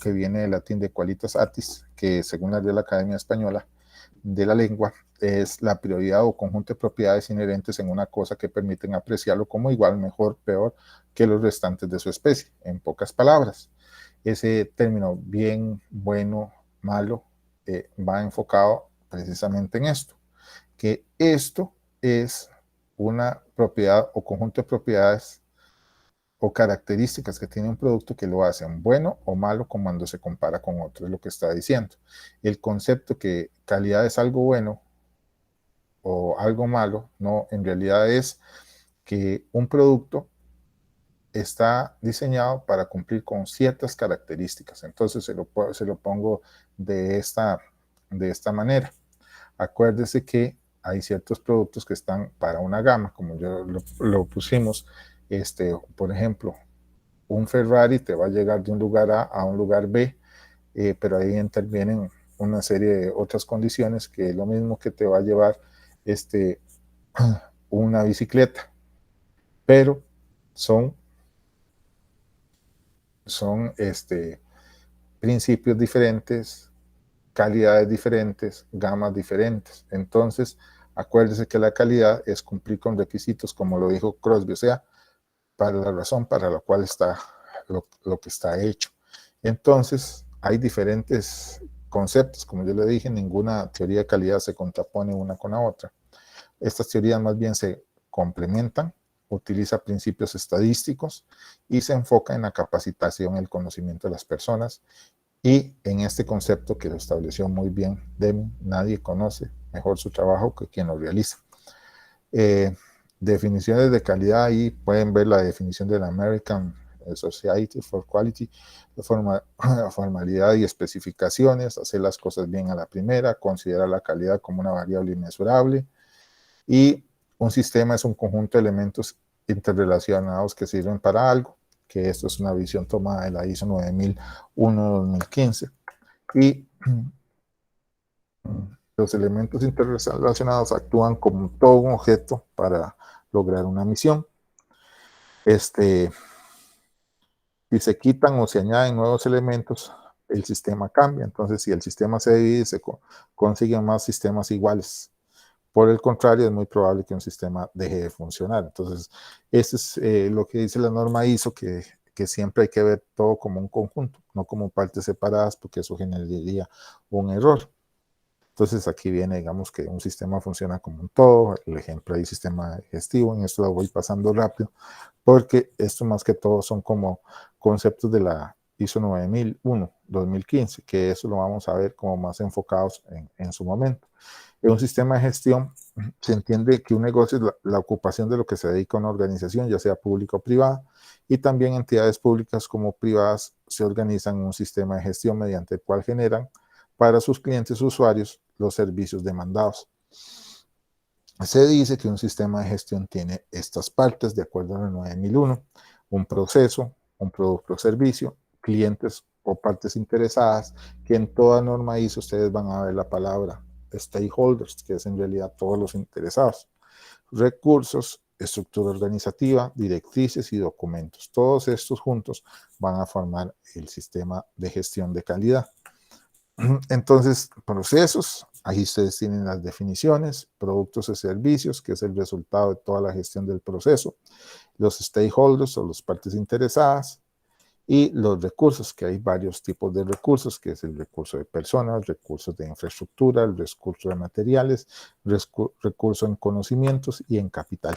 que viene del latín de qualitas artis, que según la Real Academia Española de la Lengua, es la prioridad o conjunto de propiedades inherentes en una cosa que permiten apreciarlo como igual, mejor, peor que los restantes de su especie. En pocas palabras, ese término bien, bueno, malo, va enfocado precisamente en esto, que esto es una propiedad o conjunto de propiedades o características que tiene un producto que lo hacen bueno o malo cuando se compara con otro, es lo que está diciendo. El concepto que calidad es algo bueno o algo malo, no, en realidad es que un producto está diseñado para cumplir con ciertas características. Entonces se lo pongo de esta manera. Acuérdese que hay ciertos productos que están para una gama, como yo lo pusimos, por ejemplo, un Ferrari te va a llegar de un lugar A a un lugar B, pero ahí intervienen una serie de otras condiciones que es lo mismo que te va a llevar una bicicleta, pero son principios diferentes, calidades diferentes, gamas diferentes. Entonces, acuérdese que la calidad es cumplir con requisitos, como lo dijo Crosby, o sea, para la razón para la cual está lo que está hecho. Entonces, hay diferentes conceptos, como yo le dije, ninguna teoría de calidad se contrapone una con la otra. Estas teorías más bien se complementan utiliza principios estadísticos y se enfoca en la capacitación y el conocimiento de las personas. Y en este concepto que lo estableció muy bien Deming, nadie conoce mejor su trabajo que quien lo realiza. Definiciones de calidad, ahí pueden ver la definición de la American Society for Quality, la formalidad y especificaciones, hacer las cosas bien a la primera, considerar la calidad como una variable inmesurable, y un sistema es un conjunto de elementos interrelacionados que sirven para algo, que esto es una visión tomada de la ISO 9001-2015, y los elementos interrelacionados actúan como todo un objeto para lograr una misión. Si se quitan o se añaden nuevos elementos, el sistema cambia. Entonces, si el sistema se divide, se consiguen más sistemas iguales. Por el contrario, es muy probable que un sistema deje de funcionar. Entonces, eso es lo que dice la norma ISO, que siempre hay que ver todo como un conjunto, no como partes separadas, porque eso generaría un error. Entonces, aquí viene, digamos, que un sistema funciona como un todo. El ejemplo ahí, sistema digestivo. En esto lo voy pasando rápido, porque esto más que todo son como conceptos de la ISO 9001-2015, que eso lo vamos a ver como más enfocados en su momento. En un sistema de gestión se entiende que un negocio es la ocupación de lo que se dedica a una organización, ya sea pública o privada, y también entidades públicas como privadas se organizan en un sistema de gestión mediante el cual generan para sus clientes usuarios los servicios demandados. Se dice que un sistema de gestión tiene estas partes de acuerdo a la 9001: un proceso, un producto o servicio, clientes o partes interesadas, que en toda norma ISO ustedes van a ver la palabra stakeholders, que es en realidad todos los interesados, recursos, estructura organizativa, directrices y documentos. Todos estos juntos van a formar el sistema de gestión de calidad. Entonces, procesos, ahí ustedes tienen las definiciones, productos y servicios, que es el resultado de toda la gestión del proceso, los stakeholders o las partes interesadas, y los recursos, que hay varios tipos de recursos, que es el recurso de personas, recursos de infraestructura, el recurso de materiales, recurso en conocimientos y en capital.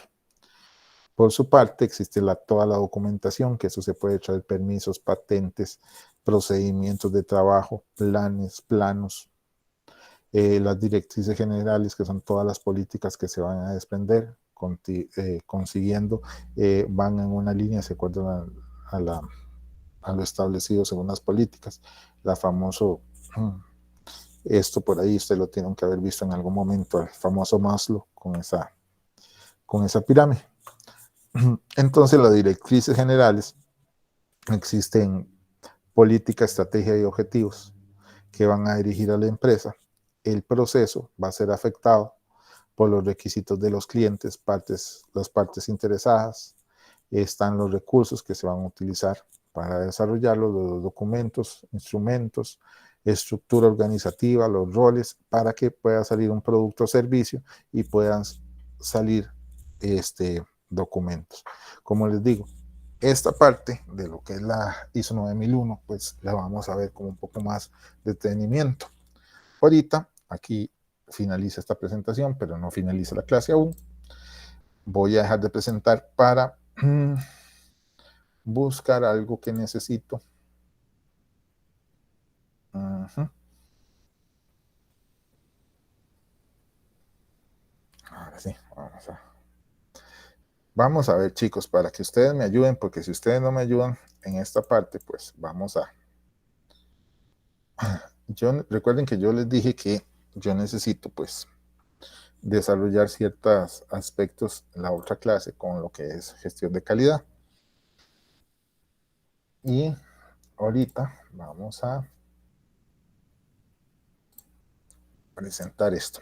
Por su parte, existe toda la documentación, que eso se puede traer permisos, patentes, procedimientos de trabajo, planos, las directrices generales, que son todas las políticas que se van a desprender, consiguiendo, van en una línea, se acuerdan a lo establecido según las políticas. La famoso, esto por ahí ustedes lo tienen que haber visto en algún momento, el famoso Maslow con esa pirámide. Entonces, las directrices generales, existen política, estrategia y objetivos que van a dirigir a la empresa. El proceso va a ser afectado por los requisitos de los clientes, las partes interesadas. Están los recursos que se van a utilizar para desarrollarlo, los documentos, instrumentos, estructura organizativa, los roles, para que pueda salir un producto o servicio y puedan salir documentos. Como les digo, esta parte de lo que es la ISO 9001, pues la vamos a ver con un poco más de detenimiento. Ahorita, aquí finaliza esta presentación, pero no finaliza la clase aún. Voy a dejar de presentar para buscar algo que necesito. Ahora sí, vamos a ver, chicos, para que ustedes me ayuden, porque si ustedes no me ayudan en esta parte, pues vamos a... Recuerden que yo les dije que yo necesito, pues, desarrollar ciertos aspectos en la otra clase con lo que es gestión de calidad. Y ahorita vamos a presentar esto.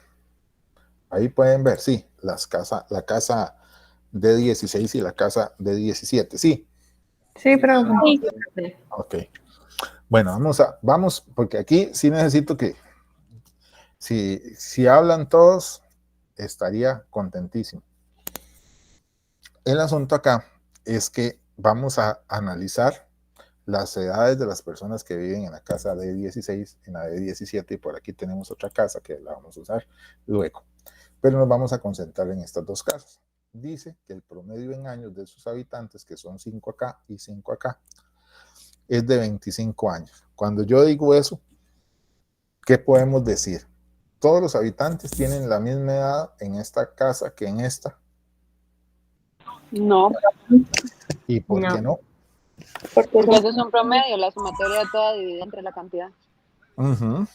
Ahí pueden ver, sí, la casa D16 y la casa D17, ¿sí? Sí, profe. Ok. Bueno, vamos, porque aquí sí necesito que, si hablan todos, estaría contentísimo. El asunto acá es que vamos a analizar las edades de las personas que viven en la casa D16, en la D17, y por aquí tenemos otra casa que la vamos a usar luego. Pero nos vamos a concentrar en estas dos casas. dice que el promedio en años de sus habitantes, que son 5 acá y 5 acá, es de 25 años. Cuando yo digo eso, ¿qué podemos decir? Todos los habitantes tienen la misma edad en esta casa que en esta. No, ¿Y por No. qué no? porque eso es un promedio, la sumatoria de toda dividida entre la cantidad. Ujú.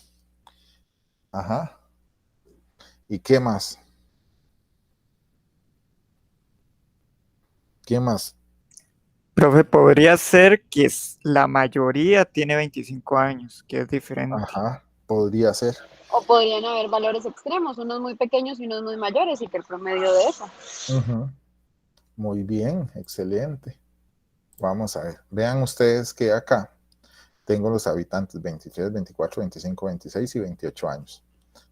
Ajá. ¿Y qué más? ¿Qué más? Profe, podría ser que la mayoría tiene 25 años, que es diferente. Ajá, podría ser. O podrían haber valores extremos, unos muy pequeños y unos muy mayores, y que el promedio de eso. Ujú. Muy bien, excelente. Vamos a ver. Vean ustedes que acá tengo los habitantes 23, 24, 25, 26 y 28 años.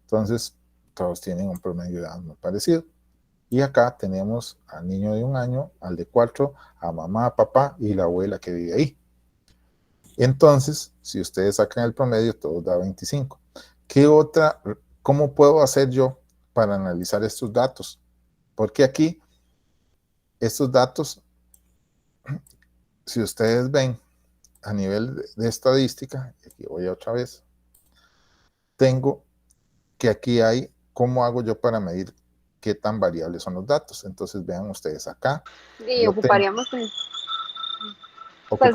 Entonces, todos tienen un promedio de edad muy parecido. Y acá tenemos al niño de 1 año, al de 4, a mamá, a papá y la abuela que vive ahí. Entonces, si ustedes sacan el promedio, todo da 25. ¿Cómo puedo hacer yo para analizar estos datos? Porque aquí, estos datos, si ustedes ven a nivel de estadística, aquí voy otra vez, tengo que aquí hay, ¿cómo hago yo para medir qué tan variables son los datos? Entonces vean ustedes acá. Y ocuparíamos, pues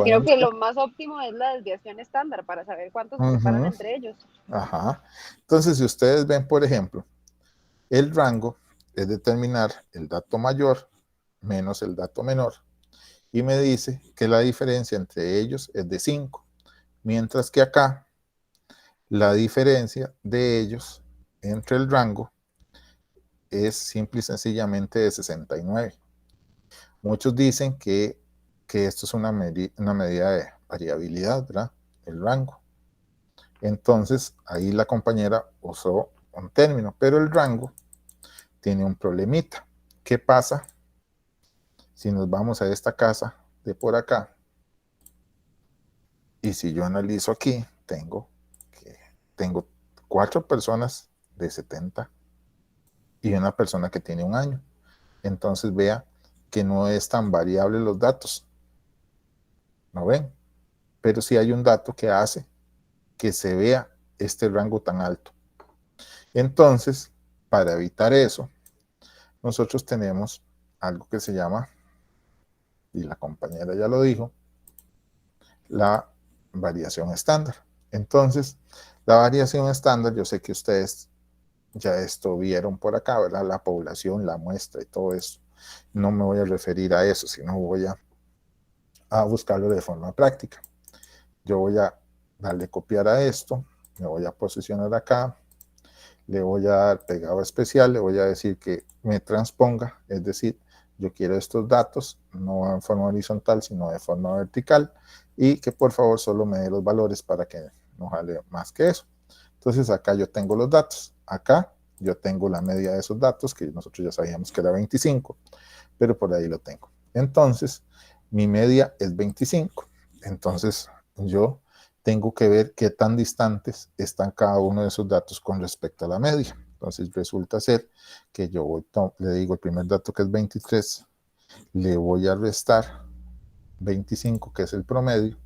creo que lo más óptimo es la desviación estándar para saber cuántos se separan entre ellos. Ajá. Entonces, si ustedes ven, por ejemplo, el rango es determinar el dato mayor menos el dato menor y me dice que la diferencia entre ellos es de 5, mientras que acá la diferencia de ellos entre el rango es simple y sencillamente de 69. Muchos dicen que esto es una medida de variabilidad, ¿verdad? El rango. Entonces, ahí la compañera usó un término, pero el rango tiene un problemita. ¿Qué pasa si nos vamos a esta casa de por acá? Y si yo analizo aquí, tengo 4 personas de 70 y una persona que tiene 1 año. Entonces vea que no es tan variable los datos. ¿No ven? Pero sí hay un dato que hace que se vea este rango tan alto. Entonces, para evitar eso, nosotros tenemos algo que se llama, y la compañera ya lo dijo, la variación estándar. Entonces, la variación estándar, yo sé que ustedes ya esto vieron por acá, ¿verdad? La población, la muestra y todo eso. No me voy a referir a eso, sino voy a buscarlo de forma práctica. Yo voy a darle copiar a esto, me voy a posicionar acá, le voy a dar pegado especial, le voy a decir que me transponga, es decir, yo quiero estos datos, no en forma horizontal, sino de forma vertical, y que por favor solo me dé los valores para que no jale más que eso. Entonces acá yo tengo los datos, acá yo tengo la media de esos datos, que nosotros ya sabíamos que era 25, pero por ahí lo tengo. Entonces, mi media es 25, entonces yo tengo que ver qué tan distantes están cada uno de esos datos con respecto a la media. Entonces resulta ser que yo le digo el primer dato que es 23, le voy a restar 25 que es el promedio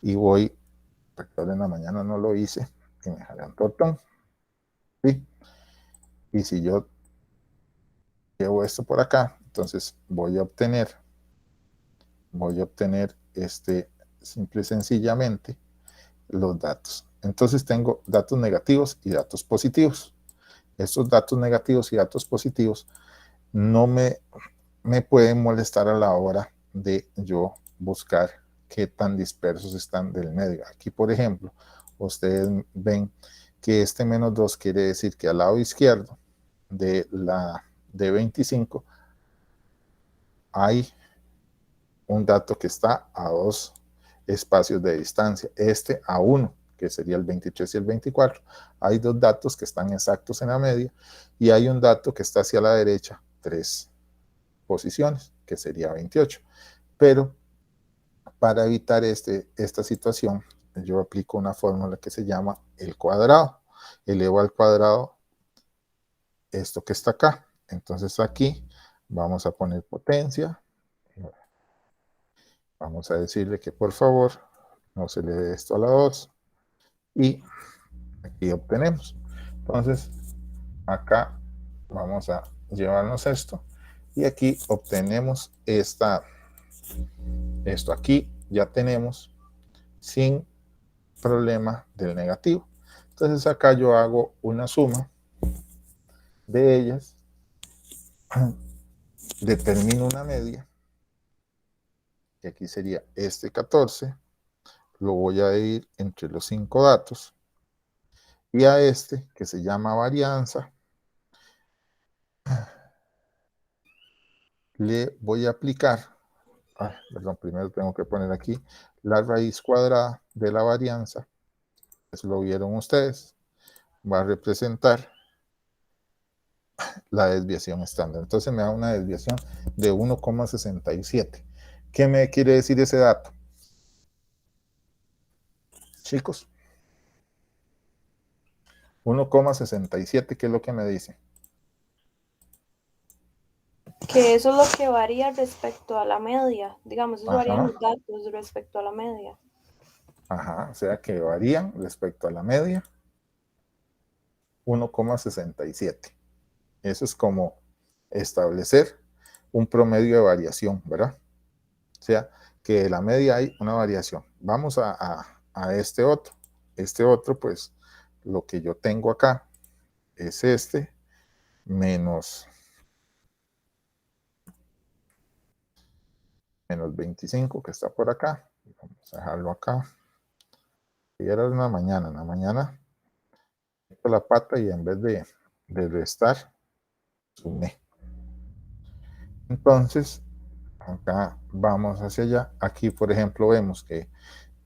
y voy, perdón, en la mañana no lo hice y me jalé un tortón. ¿Sí? Y si yo llevo esto por acá, entonces voy a obtener simple y sencillamente los datos. Entonces tengo datos negativos y datos positivos. Estos datos negativos y datos positivos no me pueden molestar a la hora de yo buscar qué tan dispersos están del medio. Aquí, por ejemplo, ustedes ven que este menos 2 quiere decir que al lado izquierdo de 25 hay un dato que está a 2 espacios de distancia, este a 1, que sería el 23 y el 24. Hay 2 datos que están exactos en la media y hay un dato que está hacia la derecha, 3 posiciones, que sería 28. Pero para evitar esta situación, yo aplico una fórmula que se llama el cuadrado. Elevo al cuadrado esto que está acá. Entonces aquí Vamos a poner potencia. Vamos a decirle que por favor no se le dé esto a la 2. Y aquí obtenemos. Entonces, acá vamos a llevarnos esto. Y aquí obtenemos esto aquí ya tenemos sin problema del negativo. Entonces acá yo hago una suma de ellas, determino una media, que aquí sería este 14, lo voy a ir entre los 5 datos, y a este, que se llama varianza, le voy a aplicar, perdón, primero tengo que poner aquí la raíz cuadrada de la varianza, eso lo vieron ustedes, va a representar la desviación estándar. Entonces me da una desviación de 1,67. ¿Qué me quiere decir ese dato? Chicos, 1,67, ¿qué es lo que me dice? Que eso es lo que varía respecto a la media. Digamos, eso varía en Ajá. los datos respecto a la media. Ajá, o sea que varían respecto a la media 1,67. Eso es como establecer un promedio de variación, ¿verdad? O sea, que de la media hay una variación. Vamos a este otro. Este otro, pues, lo que yo tengo acá es este menos 25 que está por acá. Vamos a dejarlo acá. Y era en la mañana. En la mañana, meto la pata y en vez de restar, sumé. Entonces, acá vamos hacia allá. Aquí, por ejemplo, vemos que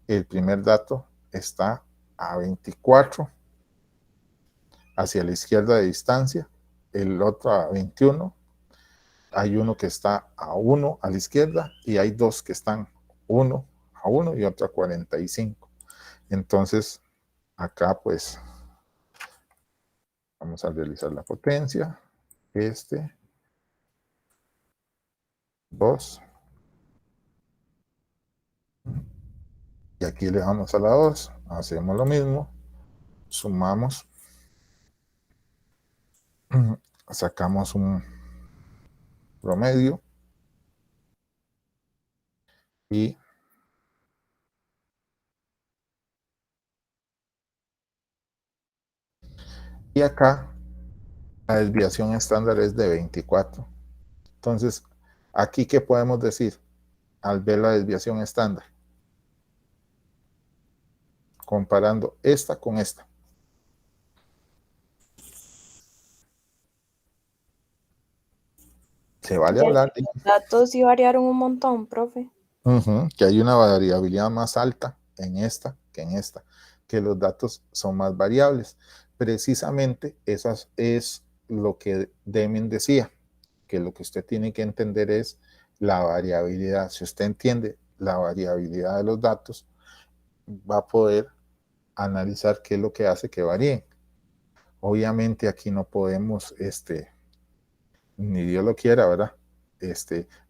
el primer dato está a 24 hacia la izquierda de distancia, el otro a 21. Hay uno que está a 1 a la izquierda y hay dos que están 1 a 1 y otro a 45. Entonces, acá pues vamos a realizar la potencia. 2. Y aquí le damos a la 2. Hacemos lo mismo. Sumamos. Sacamos un promedio. Y acá la desviación estándar es de 24. Entonces, aquí, ¿qué podemos decir al ver la desviación estándar? Comparando esta con esta. Se vale hablar de Los datos sí variaron un montón, profe. que hay una variabilidad más alta en esta que en esta, que los datos son más variables. Precisamente eso es lo que Deming decía, que lo que usted tiene que entender es la variabilidad. Si usted entiende la variabilidad de los datos, va a poder analizar qué es lo que hace que varíen. Obviamente aquí no podemos, ni Dios lo quiera, ¿verdad?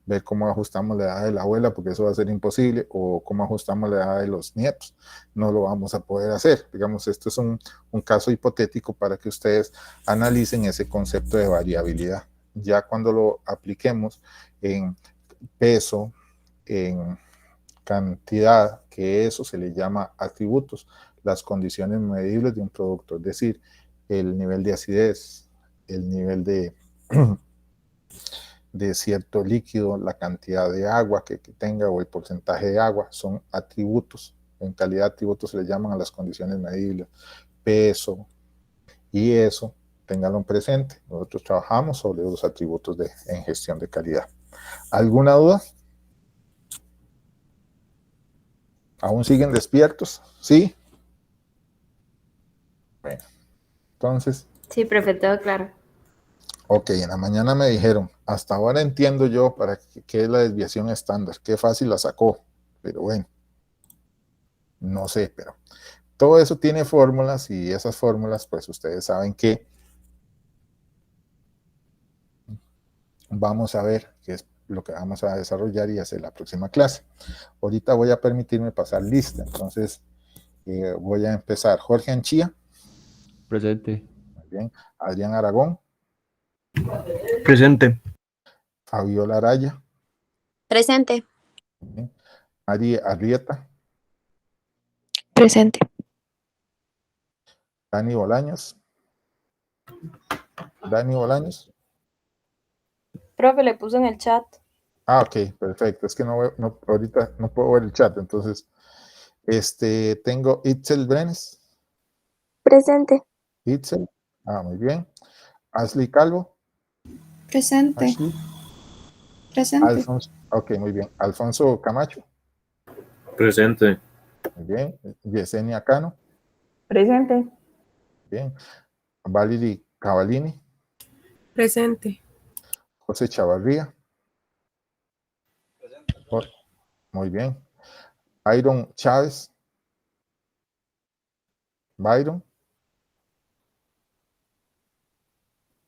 Ver cómo ajustamos la edad de la abuela, porque eso va a ser imposible, o cómo ajustamos la edad de los nietos. No lo vamos a poder hacer. Digamos, esto es un caso hipotético para que ustedes analicen ese concepto de variabilidad. Ya cuando lo apliquemos en peso, en cantidad, que eso se le llama atributos, las condiciones medibles de un producto, es decir, el nivel de acidez, el nivel de cierto líquido, la cantidad de agua que tenga o el porcentaje de agua, son atributos. En calidad de atributos se le llaman a las condiciones medibles. Peso y eso, ténganlo presente. Nosotros trabajamos sobre los atributos en gestión de calidad. ¿Alguna duda? ¿Aún siguen despiertos? ¿Sí? Bueno, entonces... Sí, profe, todo claro. Ok, en la mañana me dijeron, hasta ahora entiendo yo para qué es la desviación estándar, qué fácil la sacó, pero bueno, no sé, pero todo eso tiene fórmulas y esas fórmulas, pues ustedes saben que vamos a ver qué es lo que vamos a desarrollar y hacer la próxima clase. Ahorita voy a permitirme pasar lista, entonces voy a empezar. Jorge Anchía. Presente. Muy bien. Adrián Aragón. Presente. Fabiola Araya. Presente. Bien. Mari Arrieta. Presente. Dani Bolaños. Dani Bolaños. Profe, le puso en el chat. Ah, ok, perfecto. Es que ahorita no puedo ver el chat, entonces tengo Itzel Brenes. Presente. Itzel. Ah, muy bien. Ashley Calvo. Presente. Ashley. Presente. Alfonso. Ok, muy bien. Alfonso Camacho. Presente. Muy bien. Yesenia Cano. Presente. Bien. Valerie Cavallini. Presente. José Chavarría. Muy bien. Byron Chávez. Byron.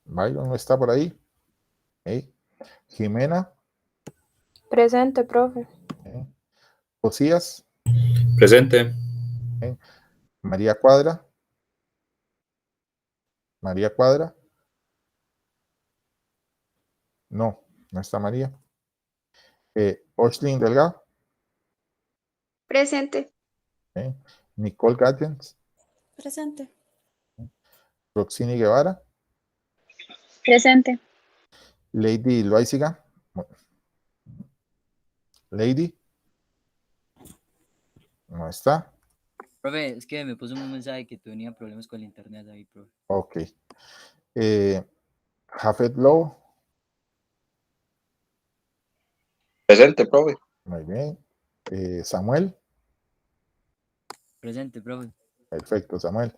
Byron no está por ahí. Okay. Jimena. Presente, profe. Okay. Josías. Presente. Okay. María Cuadra. María Cuadra. No está María. Oshlin Delgado. Presente. Okay. Nicole Gattens. Presente. Roxini Guevara. Presente. Lady Loaiziga. Lady. No está. Profe, es que me puso un mensaje que tenía problemas con el internet ahí, profe. Ok. Jafet Lowe. Presente, profe. Muy bien. Samuel. Presente, profe. Perfecto, Samuel.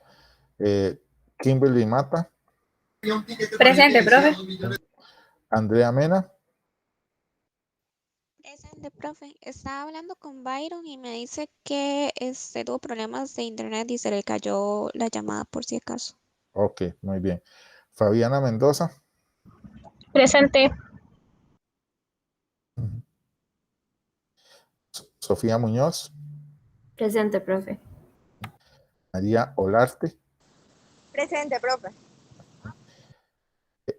Kimberly Mata. Presente, profe. Andrea Mena. Presente, profe. Estaba hablando con Byron y me dice que tuvo problemas de internet y se le cayó la llamada por si acaso. Ok, muy bien. Fabiana Mendoza. Presente. Sofía Muñoz. Presente, profe. María Olarte. Presente, profe.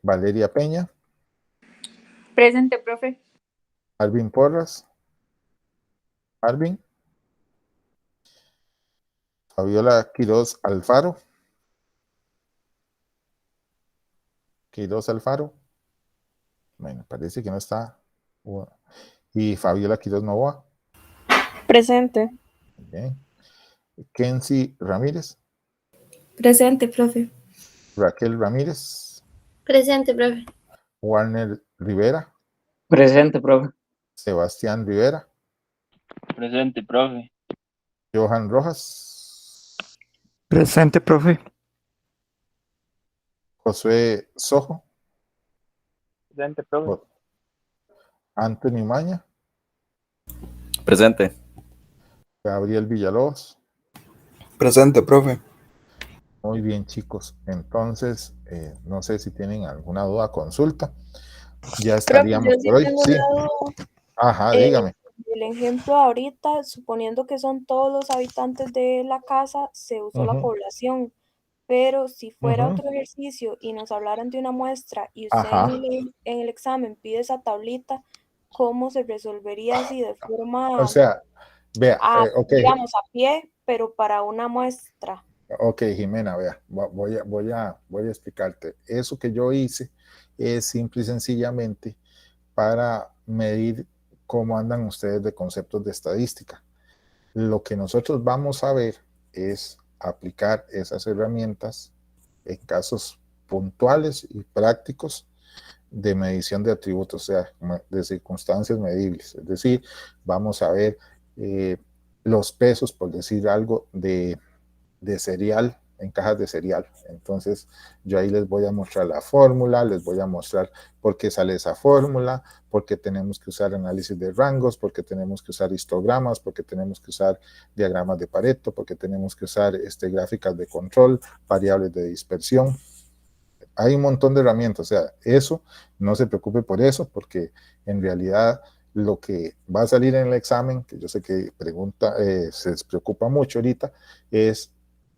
Valeria Peña. Presente, profe. Alvin Porras. Alvin. Fabiola Quiroz Alfaro. Quiroz Alfaro. Bueno, parece que no está. Y Fabiola Quiroz Novoa. Presente. Bien. Kenzie Ramírez. Presente, profe. Raquel Ramírez. Presente, profe. Warner Rivera. Presente, profe. Sebastián Rivera. Presente, profe. Johan Rojas. Presente, profe. Josué Sojo. Presente, profe. Anthony Maña. Presente. Gabriel Villalobos. Presente, profe. Muy bien, chicos. Entonces, no sé si tienen alguna duda, consulta. Ya estaríamos Profe, yo por hoy. tengo Sí. una duda. Ajá, dígame. El ejemplo ahorita, suponiendo que son todos los habitantes de la casa, se usó la población, pero si fuera otro ejercicio y nos hablaran de una muestra y usted en el examen pide esa tablita, ¿cómo se resolvería así de forma, O sea, vea, digamos, a pie, pero para una muestra? Ok, Jimena, vea, voy a explicarte. Eso que yo hice es simple y sencillamente para medir cómo andan ustedes de conceptos de estadística. Lo que nosotros vamos a ver es aplicar esas herramientas en casos puntuales y prácticos de medición de atributos, o sea, de circunstancias medibles. Es decir, vamos a ver los pesos, por decir algo, de cereal, en cajas de cereal. Entonces yo ahí les voy a mostrar la fórmula, les voy a mostrar por qué sale esa fórmula, por qué tenemos que usar análisis de rangos, por qué tenemos que usar histogramas, por qué tenemos que usar diagramas de Pareto, por qué tenemos que usar gráficas de control, variables de dispersión. hay un montón de herramientas, o sea, eso, no se preocupe por eso, porque en realidad lo que va a salir en el examen, que yo sé que se les preocupa mucho ahorita, es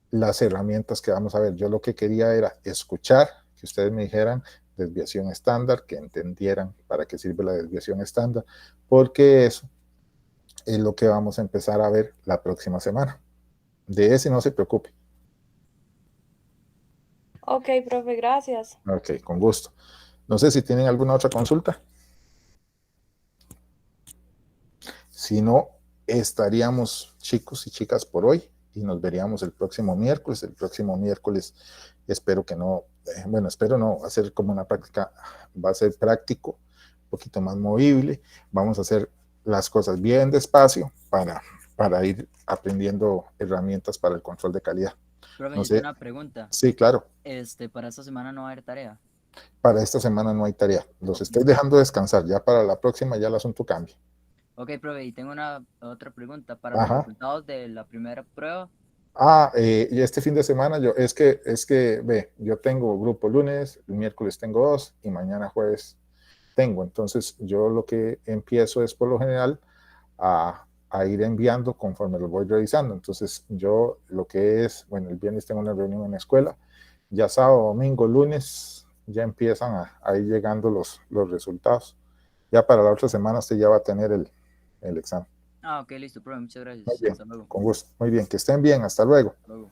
las herramientas que vamos a ver. Yo lo que quería era escuchar, que ustedes me dijeran desviación estándar, que entendieran para qué sirve la desviación estándar, porque eso es lo que vamos a empezar a ver la próxima semana. De ese no se preocupe. Ok, profe, gracias. Ok, con gusto. No sé si tienen alguna otra consulta. Si no, estaríamos chicos y chicas por hoy y nos veríamos el próximo miércoles. El próximo miércoles espero que no, espero no, va a ser como una práctica, va a ser práctico, un poquito más movible. Vamos a hacer las cosas bien despacio para ir aprendiendo herramientas para el control de calidad. Profe, No yo sé. tengo una pregunta. Sí, claro. Para esta semana no va a haber tarea. Para esta semana no hay tarea. Los estoy dejando descansar. Ya para la próxima ya el asunto cambia. Ok, profe, y tengo otra pregunta. Para Ajá. los resultados de la primera prueba. Y este fin de semana es que ve, yo tengo grupo lunes, el miércoles tengo 2 y mañana jueves tengo. Entonces yo lo que empiezo es por lo general a ir enviando conforme lo voy revisando. Entonces yo lo que es, el viernes tengo una reunión en la escuela, ya sábado, domingo, lunes ya empiezan a ir llegando los resultados. Ya para la otra semana usted ya va a tener el examen. Ok, listo, profe, muchas gracias. Muy bien, hasta luego. con gusto. Muy bien, que estén bien, hasta luego. Hasta luego.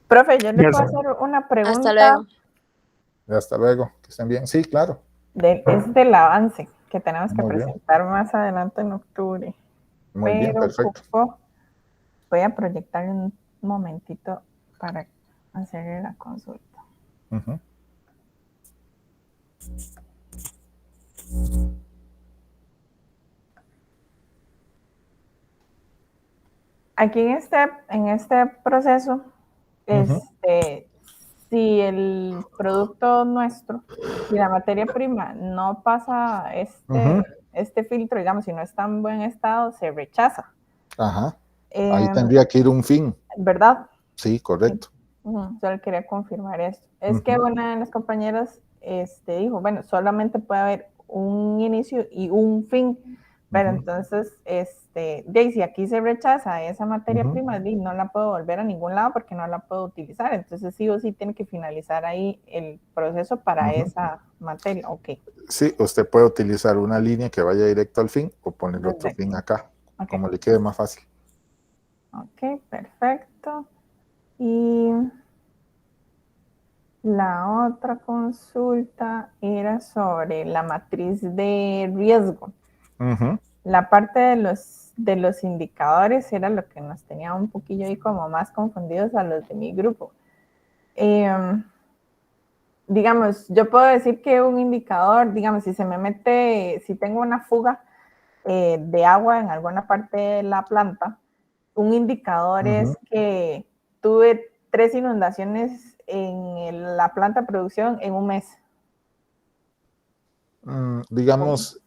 Profe, yo le puedo hacer una pregunta. Hasta luego. Hasta luego, que estén bien. Sí, claro. Es del avance que tenemos que Muy bien. presentar más adelante en octubre. Muy bien, perfecto. Voy a proyectarle un momentito para hacerle la consulta. Uh-huh. Aquí en este proceso, si el producto nuestro, si la materia prima no pasa este filtro, digamos, si no está en buen estado, se rechaza. Ajá. Ahí tendría que ir un fin. ¿Verdad? Sí, correcto. Solo quería confirmar esto. Es que una de las compañeras dijo, solamente puede haber un inicio y un fin, pero entonces, si aquí se rechaza esa materia prima, no la puedo volver a ningún lado porque no la puedo utilizar. Entonces sí o sí tiene que finalizar ahí el proceso para esa materia. Ok. Sí, usted puede utilizar una línea que vaya directo al fin o poner otro fin acá, como le quede más fácil. Ok, perfecto. Y la otra consulta era sobre la matriz de riesgo. La parte de los indicadores era lo que nos tenía un poquillo ahí como más confundidos a los de mi grupo. Digamos, yo puedo decir que un indicador, digamos, si tengo una fuga de agua en alguna parte de la planta, un indicador es que tuve 3 inundaciones en la planta de producción en un mes. Digamos,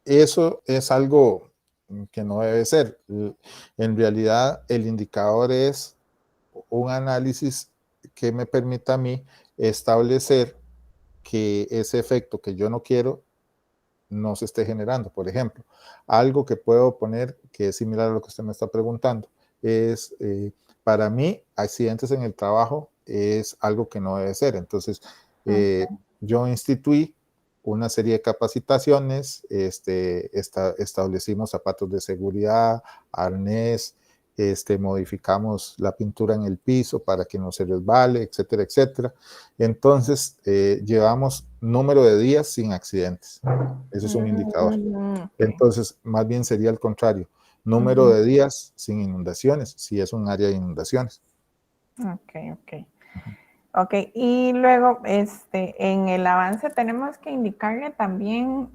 eso es algo que no debe ser. En realidad, el indicador es un análisis que me permita a mí establecer que ese efecto que yo no quiero no se esté generando. Por ejemplo, algo que puedo poner que es similar a lo que usted me está preguntando es, para mí, accidentes en el trabajo es algo que no debe ser. Entonces, yo instituí una serie de capacitaciones, establecimos zapatos de seguridad, arnés, modificamos la pintura en el piso para que no se resbale, etcétera, etcétera. Entonces, llevamos número de días sin accidentes. Eso es un indicador. Entonces, más bien sería el contrario. Número de días sin inundaciones, si es un área de inundaciones. Ok, y luego, en el avance tenemos que indicarle también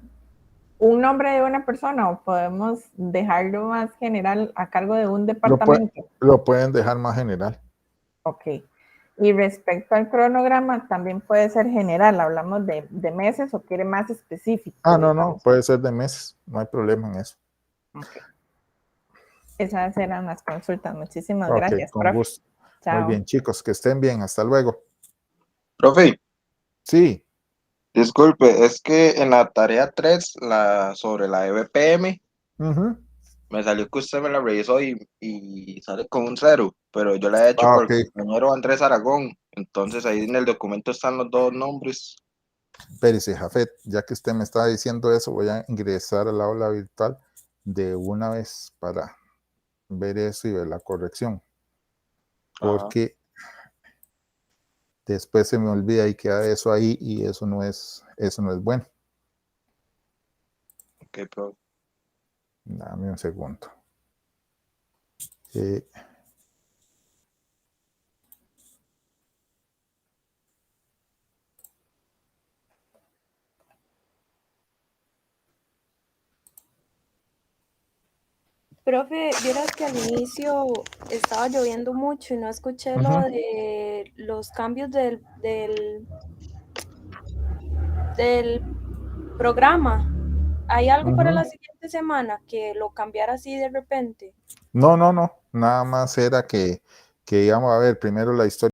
un nombre de una persona o podemos dejarlo más general a cargo de un departamento. Lo pueden dejar más general. Ok. Y respecto al cronograma, también puede ser general. ¿Hablamos de meses o quiere más específico? No, puede ser de meses. No hay problema en eso. Okay. Esas eran las consultas. Muchísimas gracias, con profe. gusto. Chao. Muy bien, chicos, que estén bien. Hasta luego. Profe, Sí. disculpe, es que en la tarea 3, sobre la EBPM, me salió que usted me la revisó y sale con un 0, pero yo la he hecho por Ok. el compañero Andrés Aragón, entonces ahí en el documento están los dos nombres. Espérese, Jafet, ya que usted me está diciendo eso, voy a ingresar al aula virtual de una vez para ver eso y ver la corrección. Porque después se me olvida y queda eso ahí y eso no es bueno. Ok, profe. Dame un segundo. Profe, vieras que al inicio estaba lloviendo mucho y no escuché lo de los cambios del programa. ¿Hay algo para la siguiente semana que lo cambiara así de repente? No. Nada más era que íbamos a ver primero la historia.